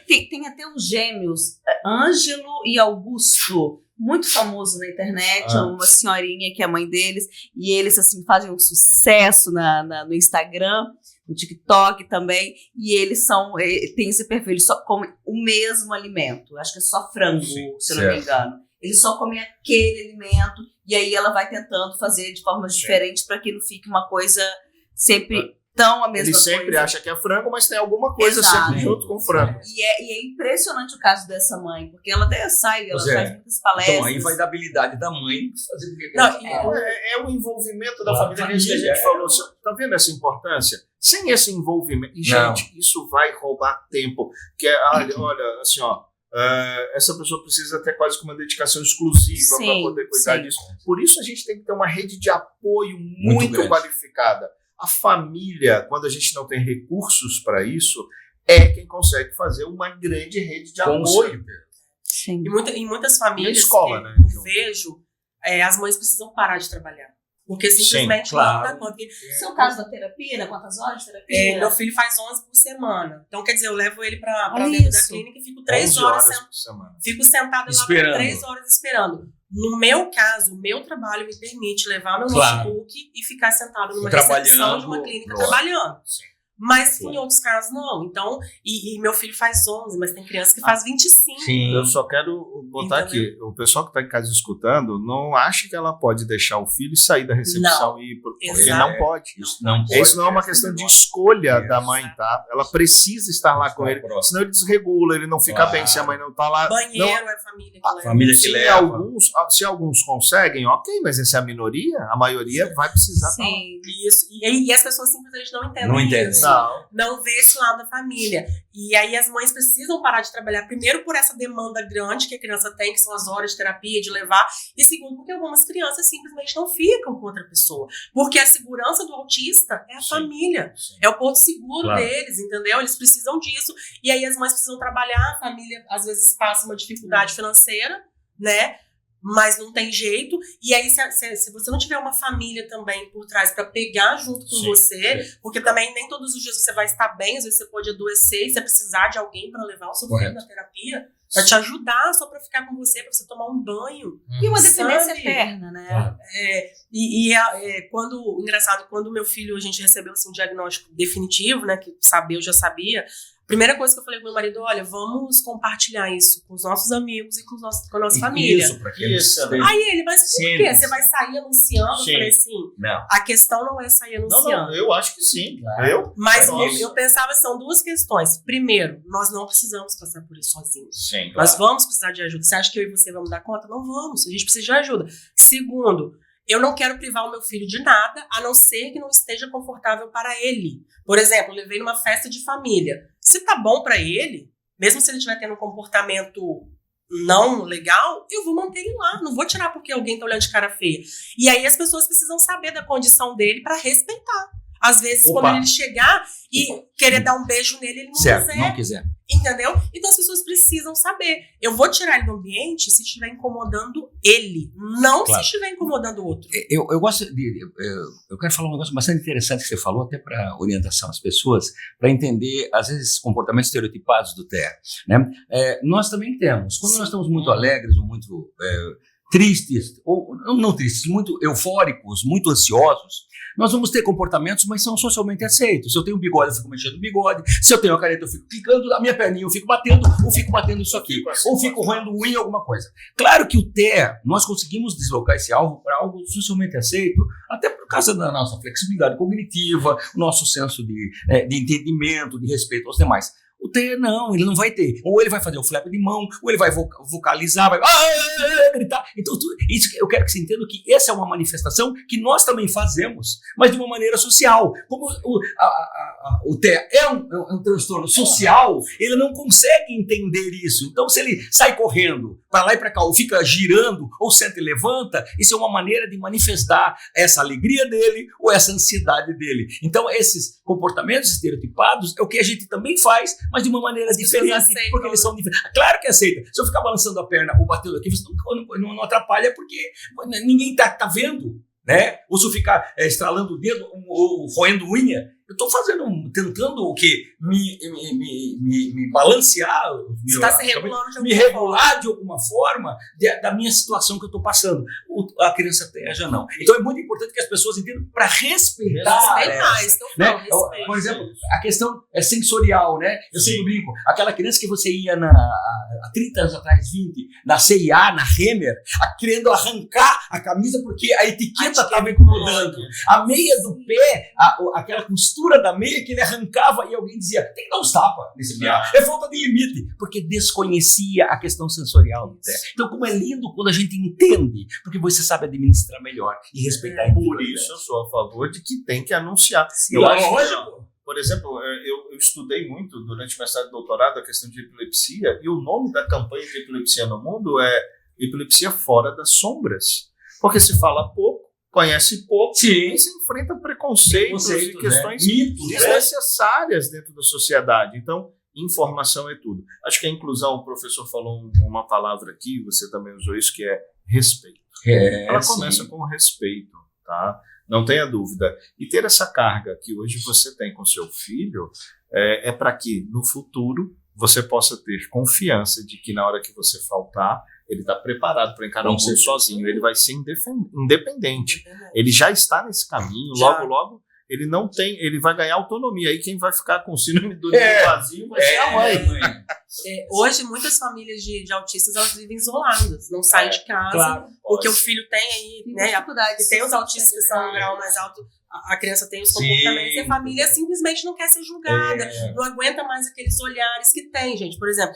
Tem até os gêmeos, Ângelo e Augusto, muito famoso na internet, uma senhorinha que é a mãe deles, e eles assim fazem um sucesso no Instagram, no TikTok também, e eles têm esse perfil, eles só comem o mesmo alimento, acho que é só frango, se eu não me engano. Eles só comem aquele alimento, e aí ela vai tentando fazer de formas diferentes para que não fique uma coisa sempre tão a mesma coisa. Ele sempre acha que é frango, mas tem alguma coisa sempre junto com o frango. E é impressionante o caso dessa mãe, porque ela até sai, ela faz muitas palestras. Então aí vai da habilidade da mãe fazer o que é o envolvimento da família, que a gente falou. Tá vendo essa importância? Sem esse envolvimento, e gente, isso vai roubar tempo. Que olha, assim, essa pessoa precisa ter quase que uma dedicação exclusiva para poder cuidar disso. Por isso a gente tem que ter uma rede de apoio muito qualificada. A família, quando a gente não tem recursos para isso, é quem consegue fazer uma grande rede de apoio. Sim. Em muitas famílias escola, né, eu vejo, as mães precisam parar de trabalhar. Porque simplesmente não dá conta. No seu caso da terapia, né? Quantas horas de terapia? Meu filho faz 11 por semana. Então, quer dizer, eu levo ele para dentro da clínica e fico 3 horas por semana. Fico sentada lá por 3 horas esperando. No meu caso, o meu trabalho me permite levar meu Claro. notebook e ficar sentado numa Trabalhando, recepção de uma clínica lógico. trabalhando. Sim. Mas Sim. em outros casos, não. Então, e meu filho faz 11, mas tem criança que faz 25. Sim. Eu só quero botar Entendeu? aqui, o pessoal que está em casa escutando, não acha que ela pode deixar o filho e sair da recepção Não. e ir porque Exato. não pode. Isso não pode. Isso não é uma questão de escolha da mãe, tá? Ela precisa estar lá com ele, senão ele desregula, ele não fica Claro. bem se a mãe não tá lá. Banheiro Não, é a família que leva. família que se leva. se alguns conseguem, ok, mas essa é a minoria, a maioria vai precisar estar lá. Sim. Isso. E as pessoas simplesmente não entendem Não entendem. isso. Não. Não vê esse lado da família. E aí as mães precisam parar de trabalhar, primeiro por essa demanda grande que a criança tem, que são as horas de terapia, de levar, e segundo porque algumas crianças simplesmente não ficam com outra pessoa. Porque a segurança do autista é a Sim. família, Sim. é o ponto seguro Claro. deles, entendeu? Eles precisam disso. E aí as mães precisam trabalhar, a família às vezes passa uma dificuldade financeira, né? Mas não tem jeito. E aí, se você não tiver uma família também por trás para pegar junto com Sim, você, porque também nem todos os dias você vai estar bem, às vezes você pode adoecer e você precisar de alguém para levar o seu filho Correto. na terapia, para te ajudar, só para ficar com você, para você tomar um banho. E uma dependência Sabe? eterna, né? Claro. Engraçado, quando meu filho, a gente recebeu assim, um diagnóstico definitivo, né, que saber eu já sabia, a primeira coisa que eu falei com meu marido, olha, vamos compartilhar isso com os nossos amigos e com a nossa família. Isso, para que eles Isso, estejam- Aí ele, mas por Sim. quê? Você vai sair anunciando? Sim. Eu falei assim, Não. a questão não é sair anunciando. Eu acho que sim. Claro. Mas Nossa. eu pensava, são duas questões. Primeiro, nós não precisamos passar por isso sozinhos. Sim, Nós vamos precisar de ajuda. Você acha que eu e você vamos dar conta? Não vamos. A gente precisa de ajuda. Segundo, eu não quero privar o meu filho de nada, a não ser que não esteja confortável para ele. Por exemplo, eu levei numa festa de família. Se tá bom para ele, mesmo se ele estiver tendo um comportamento não legal, eu vou manter ele lá. Não vou tirar porque alguém tá olhando de cara feia. E aí as pessoas precisam saber da condição dele para respeitar. Às vezes, Opa. quando ele chegar e querer dar um beijo nele, ele não Certo, quiser. não quiser. Entendeu? Então as pessoas precisam saber. Eu vou tirar ele do ambiente se estiver incomodando ele, não Claro. se estiver incomodando o outro. Eu gosto eu quero falar um negócio bastante interessante que você falou, até para orientação às pessoas, para entender, às vezes, comportamentos estereotipados do TEA. Né? Nós também temos. Quando nós estamos muito alegres ou muito tristes, ou não tristes, muito eufóricos, muito ansiosos, nós vamos ter comportamentos, mas são socialmente aceitos. Se eu tenho um bigode, eu fico mexendo o bigode. Se eu tenho a caneta, eu fico clicando na minha perninha, eu fico batendo, ou fico batendo isso aqui, ou fico roendo unha, alguma coisa. Claro que o TEA, nós conseguimos deslocar esse alvo para algo socialmente aceito, até por causa da nossa flexibilidade cognitiva, o nosso senso de entendimento, de respeito aos demais. O TEA não, ele não vai ter. Ou ele vai fazer o flap de mão, ou ele vai vocalizar, vai gritar. Então, isso eu quero que você entenda que essa é uma manifestação que nós também fazemos, mas de uma maneira social. Como o TEA é um transtorno social, ele não consegue entender isso. Então, se ele sai correndo para lá e para cá, ou fica girando, ou senta e levanta, isso é uma maneira de manifestar essa alegria dele ou essa ansiedade dele. Então, esses comportamentos estereotipados é o que a gente também faz, mas de uma maneira diferente, aceitam, porque eles são diferentes. Claro que aceita. Se eu ficar balançando a perna ou batendo aqui, você não atrapalha porque ninguém tá vendo, né? Ou se eu ficar estralando o dedo ou roendo unha, eu estou tentando o quê? Me balancear, Você está se regulando de me alguma regular de alguma forma da minha situação que eu estou passando. A criança TEA já não. Então é muito importante que as pessoas entendam para respeitar. Respeitar, isso que eu falo, respeito. Por exemplo, a questão é sensorial, né? Eu sempre brinco. Aquela criança que você ia há 30 anos atrás, 20, na CIA, na Renner, querendo arrancar a camisa porque a etiqueta estava incomodando. A meia do pé, aquela costura da meia que ele arrancava e alguém dizia, tem que dar uns tapas nesse pé. É falta de limite, porque desconhecia a questão sensorial do TEA. Então, como é lindo quando a gente entende, porque você sabe administrar melhor e respeitar a Por isso eu sou a favor de que tem que anunciar. Sim, Eu acho lógico. por exemplo, eu estudei muito durante o mestrado e doutorado a questão de epilepsia, e o nome da campanha de epilepsia no mundo é Epilepsia Fora das Sombras. Porque se fala pouco, conhece pouco, Sim. e se enfrenta preconceitos e questões mitos, desnecessárias dentro da sociedade. Então, informação é tudo. Acho que a inclusão, o professor falou uma palavra aqui, você também usou isso, que é respeito. Ela começa com respeito, tá? Não tenha dúvida. E ter essa carga que hoje você tem com seu filho é para que, no futuro, você possa ter confiança de que na hora que você faltar, ele está preparado para encarar o mundo sozinho, ele vai ser independente. Ele já está nesse caminho, logo ele não tem, ele vai ganhar autonomia. Aí quem vai ficar com o síndrome do ninho vazio vai ser a mãe. Hoje, muitas famílias de autistas, elas vivem isoladas, não saem de casa, porque o filho tem aí, né, tem os autistas que são no grau mais alto, a criança tem os comportamentos, e a família simplesmente não quer ser julgada, não aguenta mais aqueles olhares que tem, gente. Por exemplo,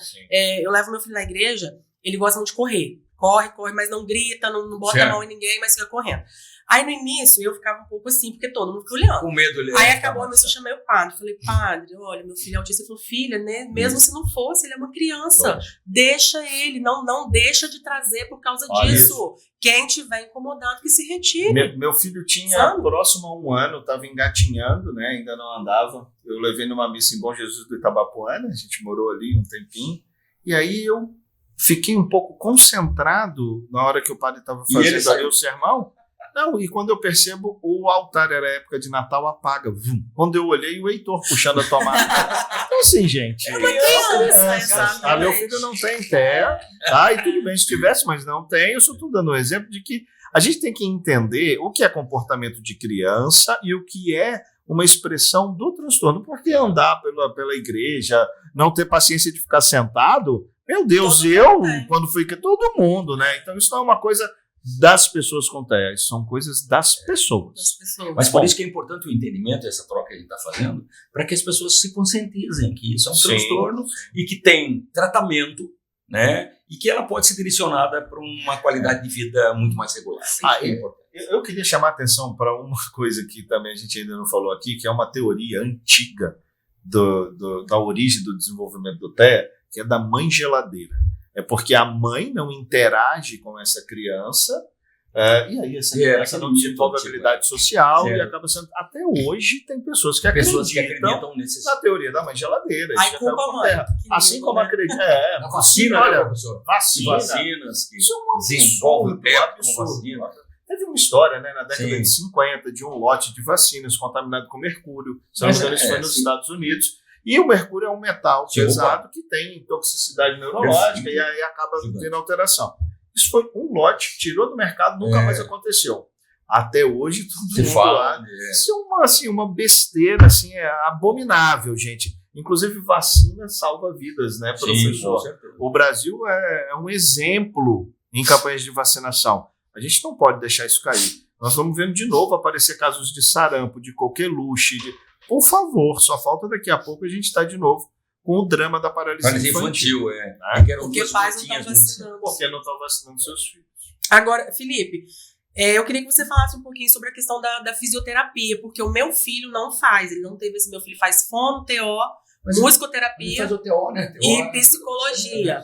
eu levo meu filho na igreja, ele gosta muito de correr. Corre, mas não grita, não bota a mão em ninguém, mas fica correndo. Aí no início eu ficava um pouco assim, porque todo mundo fica olhando. Com medo. Aí acabou, eu chamei o padre. Falei, padre, olha, meu filho é autista. Ele falou, filha, né? Mesmo se não fosse, ele é uma criança. Deixa ele, não deixa de trazer por causa disso. Quem tiver incomodado, que se retire. Meu filho tinha próximo a 1 ano, estava engatinhando, né? Ainda não andava. Eu levei numa missa em Bom Jesus do Itabapoana, a gente morou ali um tempinho. E aí eu fiquei um pouco concentrado na hora que o padre estava fazendo ali o sermão. Não, e quando eu percebo, o altar era época de Natal, apaga. Quando eu olhei, o Heitor puxando a tomada. Então, assim, gente. Meu filho não tem terra, tá? E tudo bem se tivesse, mas não tem. Eu só estou dando um exemplo de que a gente tem que entender o que é comportamento de criança e o que é uma expressão do transtorno. Porque andar pela igreja, não ter paciência de ficar sentado, meu Deus, quando fui que todo mundo, né? Então, isso não é uma coisa das pessoas com TEA, são coisas das pessoas. Mas por isso que é importante o entendimento, essa troca que a gente está fazendo, para que as pessoas se conscientizem que isso é um transtorno e que tem tratamento, né? E que ela pode ser direcionada para uma qualidade de vida muito mais regular. Eu queria chamar a atenção para uma coisa que também a gente ainda não falou aqui, que é uma teoria antiga da origem do desenvolvimento do TEA, que é da mãe geladeira. É porque a mãe não interage com essa criança, e aí essa criança não desenvolve habilidade social e acaba sendo... Até hoje tem pessoas que acreditam na teoria da mãe geladeira. Aí culpa a mãe. Assim como acredita... vacina, olha, professor? Vacinas que desenvolvem o PEP como vacina. Teve uma história, né, na década de 50 de um lote de vacinas contaminado com mercúrio. Se não me engano, isso foi nos Estados Unidos. E o mercúrio é um metal pesado que tem toxicidade neurológica e aí acaba tendo alteração. Isso foi um lote, tirou do mercado, nunca mais aconteceu. Até hoje, todo mundo fala. Isso é uma besteira, assim, é abominável, gente. Inclusive, vacina salva vidas, né, professor? O Brasil é um exemplo em campanhas de vacinação. A gente não pode deixar isso cair. Nós estamos vendo de novo aparecer casos de sarampo, de coqueluche, Por favor, só falta daqui a pouco a gente estar de novo com o drama da paralisia infantil. Porque pais não estão vacinando. Porque não estão vacinando seus filhos. Agora, Felipe, eu queria que você falasse um pouquinho sobre a questão da fisioterapia, porque o meu filho não faz, ele não teve esse, meu filho faz fono, TO, musicoterapia e psicologia.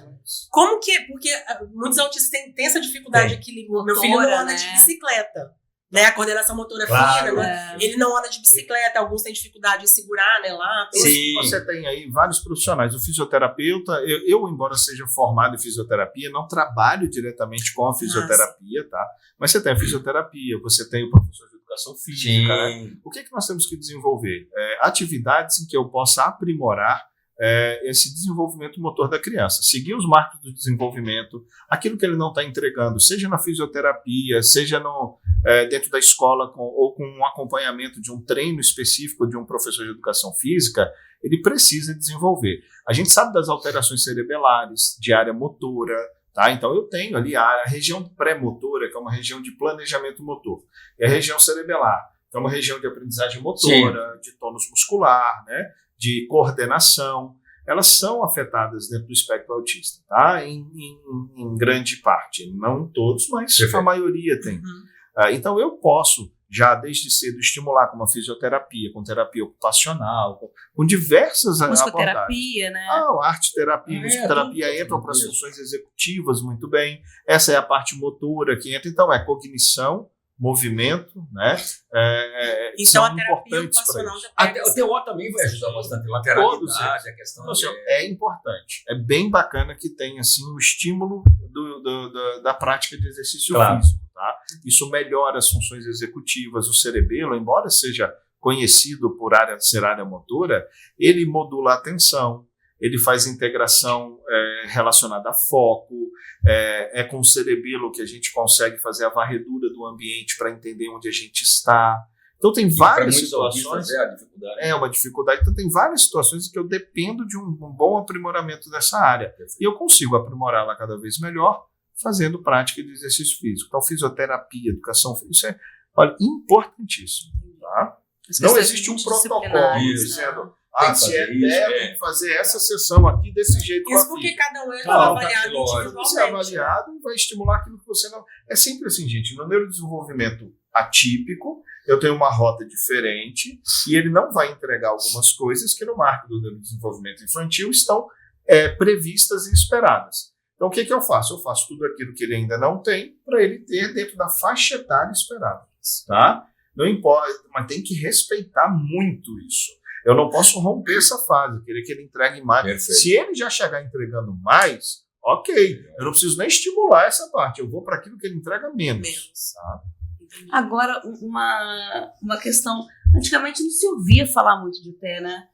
Como que é? Porque muitos autistas têm essa dificuldade de equilíbrio. Meu filho não anda de bicicleta. Né, a coordenação motora fina, né? Ele não anda de bicicleta, alguns têm dificuldade de segurar, né, lá. Você tem aí vários profissionais. O fisioterapeuta, eu embora seja formado em fisioterapia, não trabalho diretamente com a fisioterapia, tá? Mas você tem a fisioterapia, você tem o professor de educação física, né? O que nós temos que desenvolver? Atividades em que eu possa aprimorar esse desenvolvimento motor da criança, seguir os marcos do desenvolvimento, aquilo que ele não está entregando, seja na fisioterapia, seja dentro da escola ou com um acompanhamento de um treino específico de um professor de educação física, ele precisa desenvolver. A gente sabe das alterações cerebelares, de área motora, tá? Então eu tenho ali a região pré-motora, que é uma região de planejamento motor, e a região cerebelar, que é uma região de aprendizagem motora, de tônus muscular, né? De coordenação, elas são afetadas dentro do espectro autista, tá? Em grande parte, não em todos, mas a maioria tem. Então eu posso, já desde cedo, estimular com uma fisioterapia, com terapia ocupacional, com diversas musicoterapia, né? Arte-terapia, musicoterapia entram para as funções executivas muito bem. Essa é a parte motora que entra, então cognição, movimento, né? Então a terapia ocupacional o TO também vai ajudar bastante. Lateralidade, a questão é importante. É bem bacana que tenha assim, o estímulo da prática de exercício físico. Tá? Isso melhora as funções executivas. O cerebelo, embora seja conhecido por ser área motora, ele modula a atenção, ele faz integração relacionada a foco, com o cerebelo que a gente consegue fazer a varredura do ambiente para entender onde a gente está. Então tem várias situações. A dificuldade. É uma dificuldade. Então tem várias situações em que eu dependo de um bom aprimoramento dessa área. E eu consigo aprimorá-la cada vez melhor fazendo prática de exercício físico. Então fisioterapia, educação física, isso é, olha, importantíssimo. Tá? Não existe um protocolo dizendo se é tem que fazer essa sessão aqui desse jeito. Isso porque cada um é avaliado individualmente. Você é avaliado e vai estimular aquilo que você não... É sempre assim, gente. No neurodesenvolvimento atípico, eu tenho uma rota diferente e ele não vai entregar algumas coisas que no marco do neurodesenvolvimento infantil estão previstas e esperadas. Então, o que eu faço? Eu faço tudo aquilo que ele ainda não tem para ele ter dentro da faixa etária esperada. Tá? Não importa, mas tem que respeitar muito isso. Eu não posso romper essa fase, querer que ele entregue mais. Perfeito. Se ele já chegar entregando mais, ok. Eu não preciso nem estimular essa parte. Eu vou para aquilo que ele entrega menos. Tá? Agora, uma questão... Antigamente não se ouvia falar muito de TEA, né?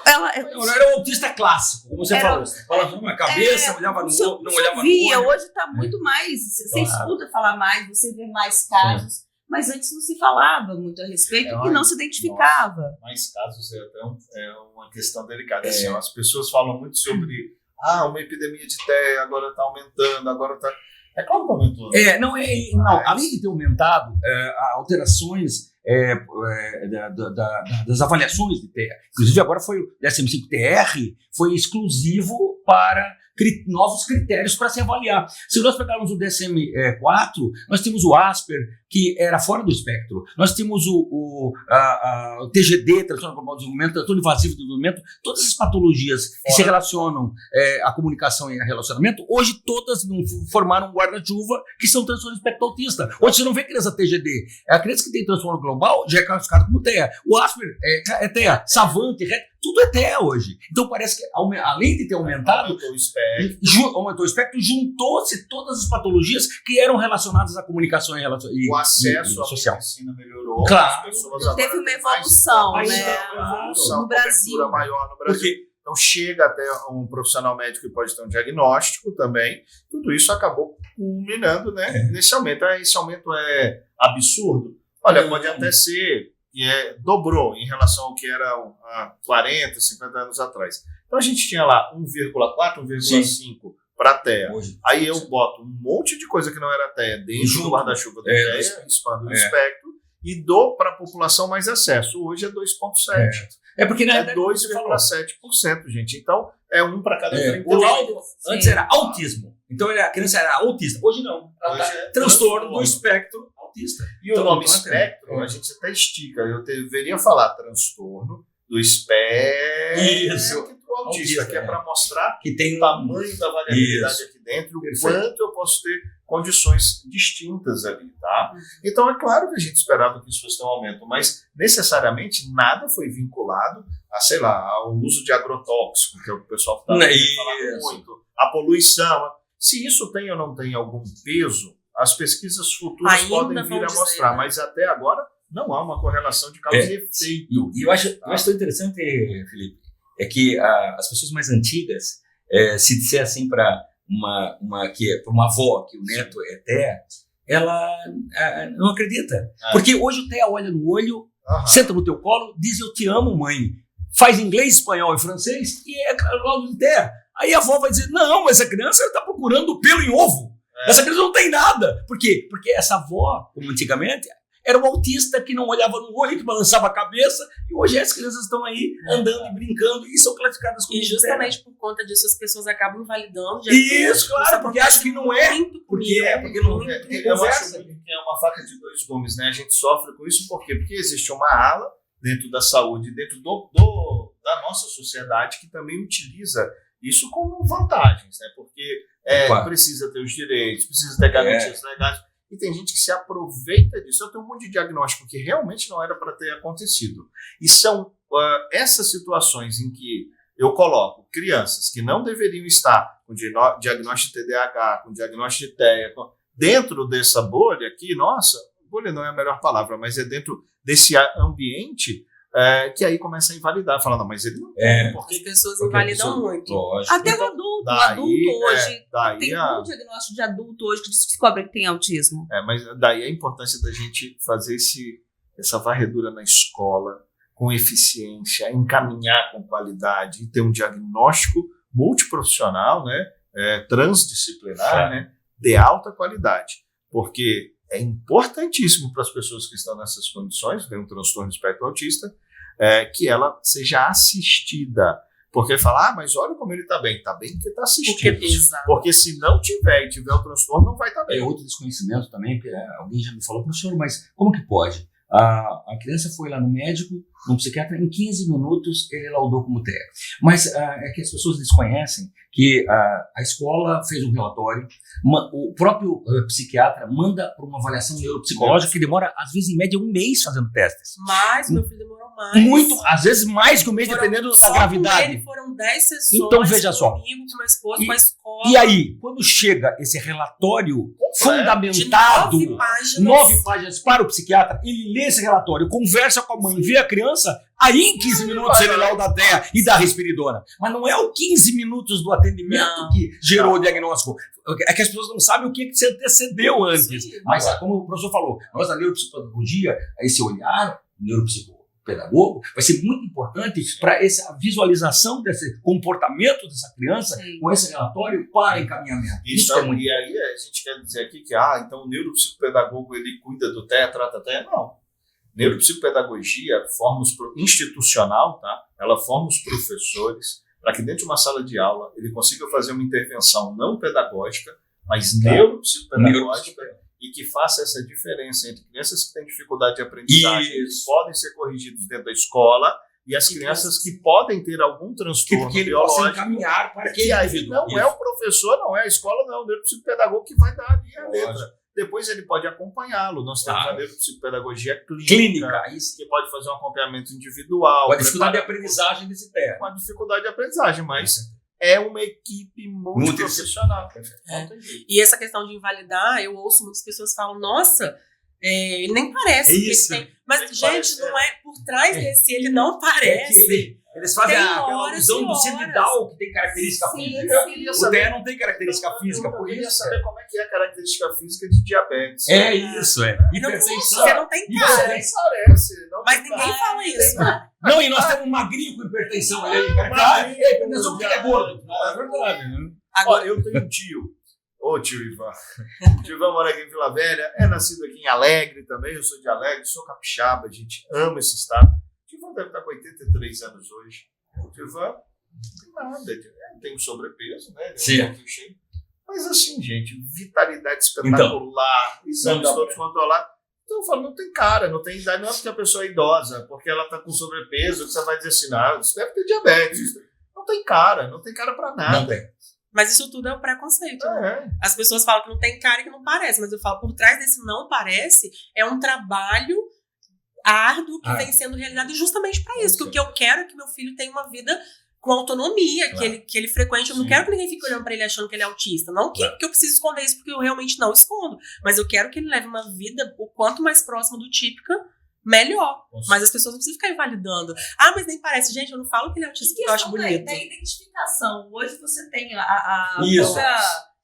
Ela era um autista clássico, como você falou. Falava na cabeça, olhava no outro, não olhava no olho. Hoje está muito mais... Você escuta falar mais, você vê mais casos. Mas antes não se falava muito a respeito e não se identificava. Nossa, mais casos é uma questão delicada. Assim, as pessoas falam muito sobre uma epidemia de TEA, agora está aumentando, agora está... É claro que aumentou. Né? Além de ter aumentado, alterações das avaliações de TEA. Inclusive agora foi o DSM-5-TR, foi exclusivo para novos critérios para se avaliar. Se nós pegarmos o DSM-4, nós temos o Asper, que era fora do espectro. Nós temos o TGD, transtorno global de desenvolvimento, transtorno invasivo de desenvolvimento, todas essas patologias que se relacionam à comunicação e ao relacionamento, hoje todas formaram um guarda-chuva que são transtorno espectro autista. Hoje você não vê criança TGD. A criança que tem transtorno global já é classificada como TEA. O Asper é TEA. Savant, tudo é TEA hoje. Então parece que, além de ter aumentado, aumentou o espectro, juntou-se todas as patologias que eram relacionadas à comunicação e o acesso social. À medicina melhorou. Claro. As pessoas teve uma evolução, né? No Brasil. Maior no Brasil. Então chega até um profissional médico que pode ter um diagnóstico também. Tudo isso acabou culminando, né, nesse aumento. Esse aumento é absurdo. Olha, pode até ser que dobrou em relação ao que era há 40, 50 anos atrás. Então a gente tinha lá 1,4, 1,5 para TEA. Aí eu boto um monte de coisa que não era TEA dentro do guarda-chuva do TEA, expando o espectro e dou para a população mais acesso. Hoje é 2,7. Porque na é 2,7%, gente. Então é 1 para cada 30. Antes era autismo. Então a criança era autista. Hoje não. Hoje é transtorno do espectro autista. E o nome espectro, a gente até estica. Eu deveria falar transtorno do espectro autista, que é para mostrar que tem o tamanho da variabilidade aqui dentro, o quanto eu posso ter condições distintas ali, tá? Então é claro que a gente esperava que isso fosse ter um aumento, mas necessariamente nada foi vinculado a, sei lá, ao uso de agrotóxico, que é o que o pessoal está falando muito, a poluição. Se isso tem ou não tem algum peso, as pesquisas futuras podem vir a mostrar, mas até agora não há uma correlação de causa e efeito. E eu acho tão interessante, Felipe, é que as pessoas mais antigas, se disser assim para uma avó que o neto é TEA, ela não acredita. Porque hoje o TEA olha no olho, senta no teu colo, diz eu te amo, mãe. Faz inglês, espanhol e francês e é logo de TEA. Aí a avó vai dizer, não, mas essa criança está procurando pelo em ovo. Essa criança não tem nada. Por quê? Porque essa avó, como antigamente, era um autista que não olhava no olho, que balançava a cabeça, e hoje as crianças estão aí andando e brincando e são classificadas como E justamente por conta disso as pessoas acabam invalidando. Isso, claro, porque acham que não é. Porque não eu acho que é uma faca de dois gumes, né? A gente sofre com isso porque existe uma ala dentro da saúde, dentro da nossa sociedade que também utiliza isso como vantagens, né? Porque precisa ter os direitos, precisa ter garantias legais. E tem gente que se aproveita disso. Eu tenho um monte de diagnóstico que realmente não era para ter acontecido. E são essas situações em que eu coloco crianças que não deveriam estar com diagnóstico de TDAH, com diagnóstico de TEA, dentro dessa bolha aqui, bolha não é a melhor palavra, mas é dentro desse ambiente, que aí começa a invalidar, falando, não, mas ele não As pessoas invalidam muito. Lógico. Até Então, o daí, adulto hoje, daí tem um diagnóstico de adulto hoje que descobre que tem autismo. mas daí a importância da gente fazer essa varredura na escola com eficiência, encaminhar com qualidade e ter um diagnóstico multiprofissional, né, transdisciplinar, né, de alta qualidade. Porque é importantíssimo para as pessoas que estão nessas condições, tem um transtorno do espectro autista, que ela seja assistida. Porque falar, mas olha como ele está bem porque está assistido. Porque se não tiver e tiver o transtorno, não vai estar bem. É outro desconhecimento também, porque alguém já me falou, professor, mas como que pode? A criança foi lá no médico, no psiquiatra, em 15 minutos ele laudou como TEA. Mas é que as pessoas desconhecem que a escola fez um relatório, o próprio psiquiatra manda para uma avaliação neuropsicológica que demora, às vezes, em média, 1 mês fazendo testes. Mas meu filho demorou mais. Muito, às vezes mais que 1 mês, dependendo da gravidade. Com ele foram 10 sessões. Então, veja só. Comigo, com meu esposo, com a escola. E aí, quando chega esse relatório fundamentado, de 9 páginas. 9 páginas para o psiquiatra, ele lê esse relatório, conversa com a mãe, vê a criança, aí em 15 minutos ele lauda a TEA e dá a risperidona. Mas não é o 15 minutos do atendimento que gerou o diagnóstico. É que as pessoas não sabem o que se antecedeu antes. Sim. Mas, como o professor falou, nós da neuropsicopedagogia, esse olhar neuropsicopedagogo vai ser muito importante para essa visualização desse comportamento dessa criança com esse relatório para encaminhamento. Isso é muito... E aí a gente quer dizer aqui que então o neuropsicopedagogo ele cuida do TEA, trata TEA? Não. Neuropsicopedagogia institucional, tá? Ela forma os professores para que dentro de uma sala de aula ele consiga fazer uma intervenção não pedagógica, mas neuropsicopedagógica, e que faça essa diferença entre crianças que têm dificuldade de aprendizagem e que podem ser corrigidos dentro da escola e as crianças que podem ter algum transtorno que ele biológico. possa encaminhar para que aí não é o professor, não é a escola, não é o neuropsicopedagogo que vai dar ali a letra. Depois ele pode acompanhá-lo. Nós temos a neuropsicopedagogia clínica, que pode fazer um acompanhamento individual. Com a dificuldade de aprendizagem desse TEA. Com a dificuldade de aprendizagem, mas é uma equipe multiprofissional. E essa questão de invalidar, eu ouço muitas pessoas falam, nossa, ele nem parece que ele tem. Mas, gente, não é por trás desse, ele não parece. Eles fazem aquela alusão do Sididal, que tem característica física. O TEA não tem característica física, por isso. Eu queria saber como é que é a característica física de diabetes. É isso, hipertensão. Você não tem cara. Parece, mas ninguém fala isso. Não, e nós temos um magrinho com hipertensão. Hipertensão porque ele é gordo. É verdade. Agora, eu tenho um tio. Ô, tio Ivan. O tio Ivan mora aqui em Vila Velha, é nascido aqui em Alegre também, eu sou de Alegre, sou capixaba, a gente ama esse estado. O tio Ivan deve estar com 83 anos hoje. O tio Ivan não tem nada, tem um sobrepeso, né? Sim. Mas assim, gente, vitalidade espetacular, exames todos controlados. Então eu falo, não tem cara, não tem idade, não é porque a pessoa é idosa, porque ela está com sobrepeso, que você vai dizer assim, não, isso deve ter diabetes. Não tem cara para nada. Não tem. Mas isso tudo é um preconceito, né? As pessoas falam que não tem cara e que não parece, mas eu falo, por trás desse não parece, é um trabalho árduo que vem sendo realizado justamente para isso, que o que eu quero é que meu filho tenha uma vida com autonomia, que ele frequente, eu não quero que ninguém fique olhando para ele achando que ele é autista, não que eu preciso esconder isso, porque eu realmente não escondo, mas eu quero que ele leve uma vida o quanto mais próxima do típica, melhor. Mas as pessoas não precisam ficar invalidando. Mas nem parece. Gente, eu não falo que ele é autista, porque eu acho bonito. Tem identificação. Hoje você tem Isso.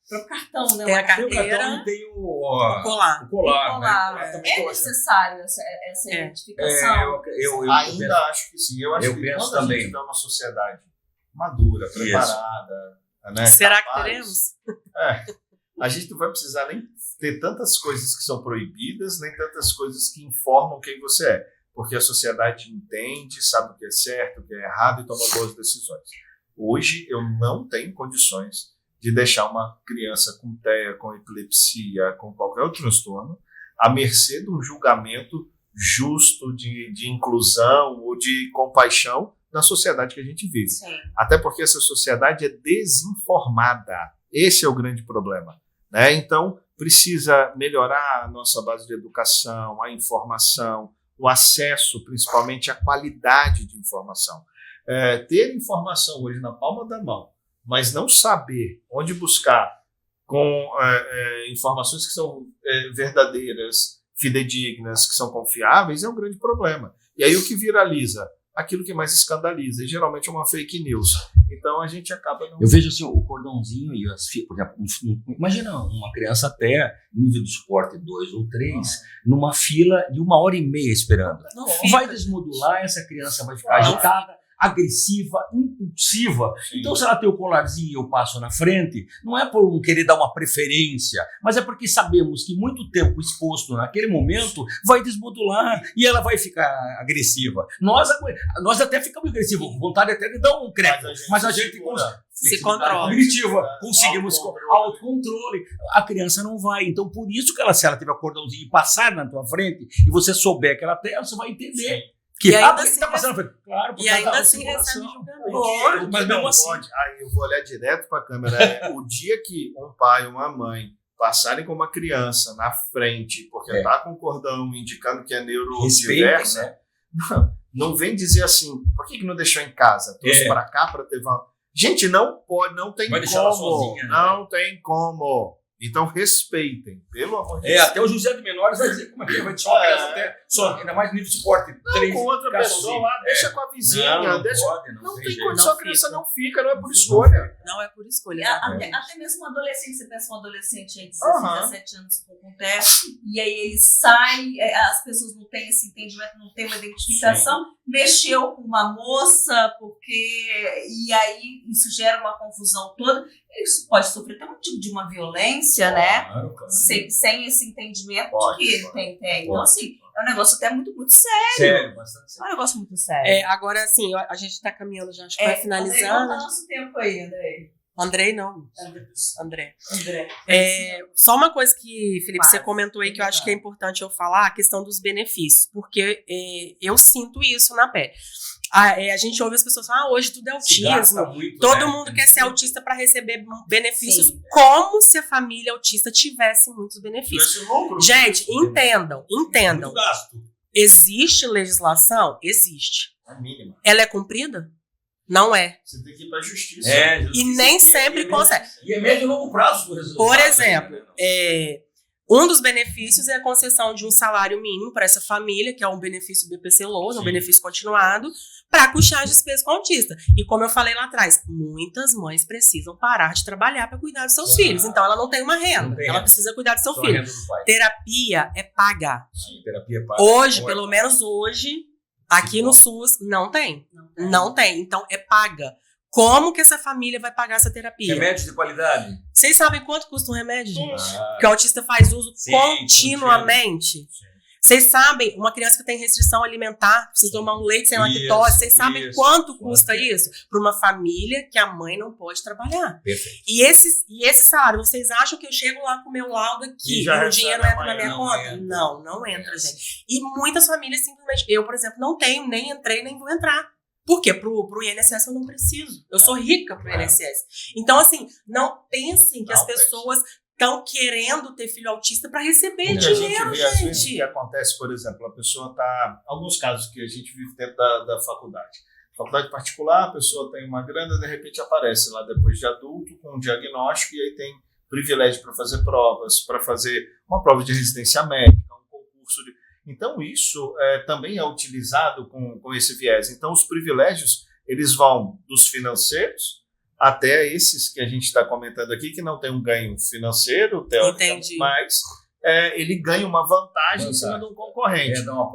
Pro cartão, né? Tem a carteira. Tem o cartão e tem o colar. Né? É necessário essa identificação? Eu ainda acho que sim. Eu acho que quando a gente tiver uma sociedade madura, preparada, né, será capaz, que teremos? A gente não vai precisar nem ter tantas coisas que são proibidas, nem tantas coisas que informam quem você é. Porque a sociedade entende, sabe o que é certo, o que é errado e toma boas decisões. Hoje eu não tenho condições de deixar uma criança com TEA, com epilepsia, com qualquer outro transtorno, à mercê de um julgamento justo de inclusão ou de compaixão na sociedade que a gente vive. Sim. Até porque essa sociedade é desinformada. Esse é o grande problema, né? Então, precisa melhorar a nossa base de educação, a informação, o acesso, principalmente, à qualidade de informação. Ter informação hoje na palma da mão, mas não saber onde buscar com informações que são verdadeiras, fidedignas, que são confiáveis, é um grande problema. E aí o que viraliza? Aquilo que mais escandaliza, e geralmente é uma fake news. Então a gente acaba não... Eu vejo assim, o cordãozinho e as filas, por exemplo, imagina uma criança até nível de suporte 2 ou 3, numa fila de 1h30 esperando. Não Vai fica, desmodular, essa criança vai ficar agitada, agressiva, impulsiva. Sim. Então, se ela tem o colarzinho e eu passo na frente, não é por não querer dar uma preferência, mas é porque sabemos que muito tempo exposto naquele momento vai desmodular e ela vai ficar agressiva. Nós até ficamos agressivos, com vontade até de dar um crepe, mas a gente se controla. Cognitiva, conseguimos autocontrole. A criança não vai. Então, por isso que se ela tiver o cordãozinho e passar na tua frente e você souber que ela tem, você vai entender. Sim. Que E ainda assim, tá passando, claro, E ainda assim recebe julgamento. Mas mesmo assim. Aí eu vou olhar direto para a câmera. O dia que um pai ou uma mãe passarem com uma criança na frente, porque tá com cordão indicando que é neurodiversa, né? não vem dizer assim, por que não deixou em casa? Trouxe para cá para ter... Gente, não pode, não tem vai deixar ela como. sozinha, não tem como. Então respeitem, pelo amor de Deus. Até o José de Menores vai dizer como é que vai deixar uma criança até só, ainda mais nível de suporte. Não, com outra pessoa lá, deixa com a vizinha, não deixa. Pode, não tem jeito. condição, a criança não fica, não é por escolha. Não é por escolha. Até mesmo um adolescente, você pensa um adolescente aí de 16, 17 anos com TEA, e aí ele sai, as pessoas não têm esse entendimento, não tem uma identificação, mexeu com uma moça, e aí isso gera uma confusão toda. Isso pode sofrer até um tipo de uma violência, né? Claro. Sem esse entendimento Pode, de que ele tem. Então, assim, é um negócio até muito, muito sério. Sério, bastante É sério. um negócio muito sério. Agora, assim, a gente está caminhando já, acho que vai Andrei, finalizando. conta nosso tempo aí, Andrei. Andrei, não. André. André. Só uma coisa que, Felipe, Fala. você comentou aí que eu acho que é importante eu falar, a questão dos benefícios, porque eu sinto isso na pele. A gente ouve as pessoas falar, hoje tudo é autismo, muito, todo né? mundo quer ser autista para receber benefícios, Sim. como se a família autista tivesse muitos benefícios. Esse lucro, Gente, entendam. Muito gasto. Existe legislação? Existe. é mínima. Ela é cumprida? Não é. Você tem que ir para a justiça. E nem sempre consegue. E é médio e longo prazo. Por exemplo, um dos benefícios é a concessão de um salário mínimo para essa família, que é um benefício BPC Loan, um benefício continuado, para custear as despesas com autista. E como eu falei lá atrás, muitas mães precisam parar de trabalhar para cuidar dos seus filhos. Então ela não tem uma renda, ela precisa cuidar do seu filho. Terapia é paga. Sim, terapia é paga. Hoje, pelo menos hoje, aqui no SUS, não tem. Não tem. Então é paga. Como que essa família vai pagar essa terapia? Remédios de qualidade. Vocês sabem quanto custa um remédio, gente? Que o autista faz uso continuamente. Vocês sabem, uma criança que tem restrição alimentar, precisa tomar um leite sem lactose, vocês sabem quanto custa isso? Para uma família que a mãe não pode trabalhar. Perfeito. E esse salário, vocês acham que eu chego lá com o meu laudo aqui e o dinheiro entra na minha conta? Não entra, gente. E muitas famílias simplesmente, eu, por exemplo, não tenho, nem entrei, nem vou entrar. Por quê? Pro INSS eu não preciso. Eu sou rica pro INSS. Então, assim, não pensem que as pessoas estão querendo ter filho autista para receber dinheiro, a gente vê, às vezes, o que acontece, por exemplo, a pessoa está... Alguns casos que a gente vive dentro da faculdade. Faculdade particular, a pessoa tem uma grana, de repente aparece lá depois de adulto, com um diagnóstico, e aí tem privilégio para fazer provas, para fazer uma prova de residência médica, um concurso de... Então, isso também é utilizado com esse viés. Então, os privilégios, eles vão dos financeiros até esses que a gente está comentando aqui, que não tem um ganho financeiro, teoricamente, mas ele ganha uma vantagem em cima de um concorrente. Então,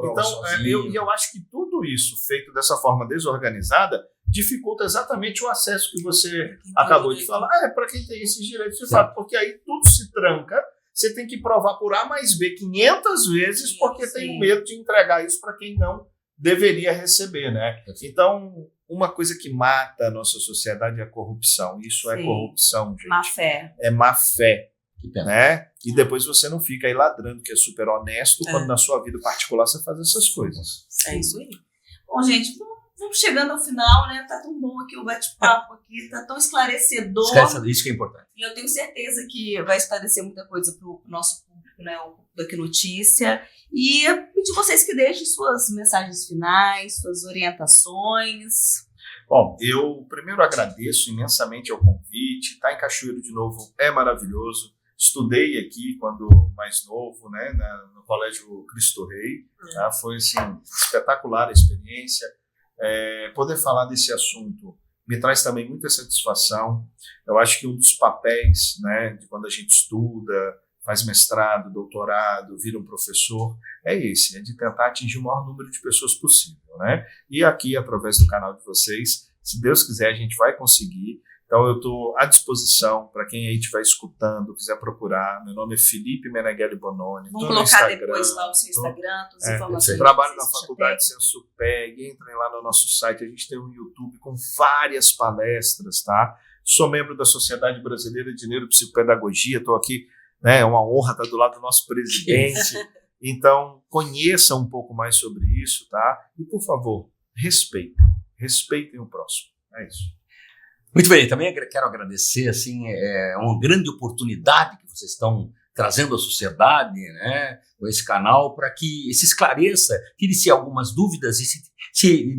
eu acho que tudo isso, feito dessa forma desorganizada, dificulta exatamente o acesso que você acabou de falar. Para quem tem esses direitos de fato, porque aí tudo se tranca. Você tem que provar por A mais B 500 vezes porque tem medo de entregar isso para quem não deveria receber, né? Então, uma coisa que mata a nossa sociedade é a corrupção. Isso é corrupção, gente. Má fé. É má fé, né? E depois você não fica aí ladrando que é super honesto quando na sua vida particular você faz essas coisas. É isso aí. Bom, gente, vamos chegando ao final, né? Tá tão bom aqui o bate-papo aqui, tá tão esclarecedor. Isso que é importante. E eu tenho certeza que vai esclarecer muita coisa para o nosso público, né? O público aqui Notícia. E pedir vocês que deixem suas mensagens finais, suas orientações. Bom, eu primeiro agradeço imensamente ao convite. Estar em Cachoeiro de novo é maravilhoso. estudei aqui quando mais novo, né, no Colégio Cristo Rei. Tá? Foi assim, espetacular a experiência. Poder falar desse assunto me traz também muita satisfação. Eu acho que um dos papéis, né, de quando a gente estuda, faz mestrado, doutorado, vira um professor, é esse, de tentar atingir o maior número de pessoas possível, né? E aqui, através do canal de vocês, se Deus quiser, a gente vai conseguir. Então, eu estou à disposição para quem aí estiver escutando, quiser procurar. Meu nome é Felipe Meneghelli Bononi. Vamos colocar depois lá o seu Instagram, todas as informações. Trabalho na faculdade Sensupeg, entrem lá no nosso site, a gente tem um YouTube com várias palestras, tá? Sou membro da Sociedade Brasileira de Neuropsicopedagogia, estou aqui, né? É uma honra estar do lado do nosso presidente. Então, conheçam um pouco mais sobre isso, tá? E, por favor, respeitem o próximo. É isso. Muito bem, também quero agradecer, assim, é uma grande oportunidade que vocês estão trazendo à sociedade, né, com esse canal, para que se esclareça, tire-se algumas dúvidas e se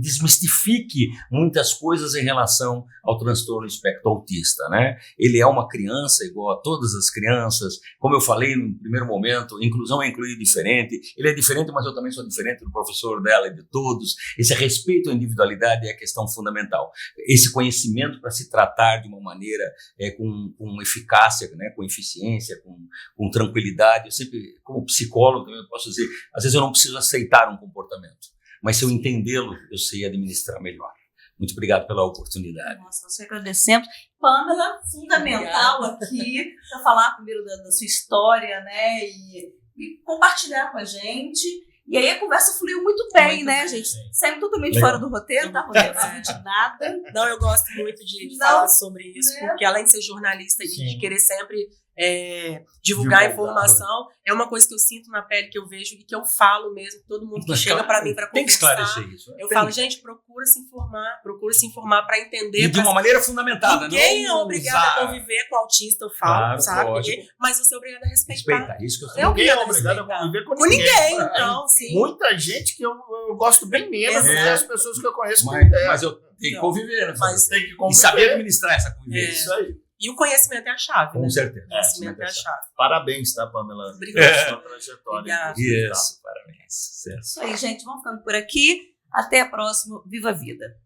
desmistifique muitas coisas em relação ao transtorno espectro autista, né? Ele é uma criança igual a todas as crianças, como eu falei no primeiro momento, inclusão é incluir diferente, ele é diferente, mas eu também sou diferente do professor dela e de todos. Esse respeito à individualidade é a questão fundamental. Esse conhecimento para se tratar de uma maneira com eficácia, né, com eficiência, com tranquilidade. Eu sempre, como psicólogo, também posso dizer, às vezes eu não preciso aceitar um comportamento, mas se eu entendê-lo, eu sei administrar melhor. Muito obrigado pela oportunidade. Nossa, nós agradecemos. Pamela, fundamental aqui, para falar primeiro da sua história, né, e compartilhar com a gente. E aí a conversa fluiu muito bem, né, gente? Saímos totalmente fora do roteiro, tá roteiro de nada. Não, eu gosto muito de falar sobre isso, porque além de ser jornalista e de querer sempre divulgar informação, é uma coisa que eu sinto na pele, que eu vejo e que eu falo mesmo, todo mundo que chega para mim para conversar. Tem que esclarecer isso. Eu falo, gente, procura se informar para entender. E de uma maneira fundamentada. Ninguém é obrigado a conviver com autista, eu falo, sabe? Mas você é obrigado a respeitar. Isso que eu sei. Ninguém é obrigado a conviver com ninguém. Então, sim. Muita gente que eu gosto bem menos do que as pessoas que eu conheço. Mas eu tenho que conviver, né? Mas tem que conviver. E saber administrar essa convivência. Isso aí. E o conhecimento é a chave, com certeza. O conhecimento é a chave. Parabéns, tá, Pamela? Obrigada. Pela sua trajetória. Isso, parabéns. Isso aí, gente. Vamos ficando por aqui. Até a próxima. Viva a vida!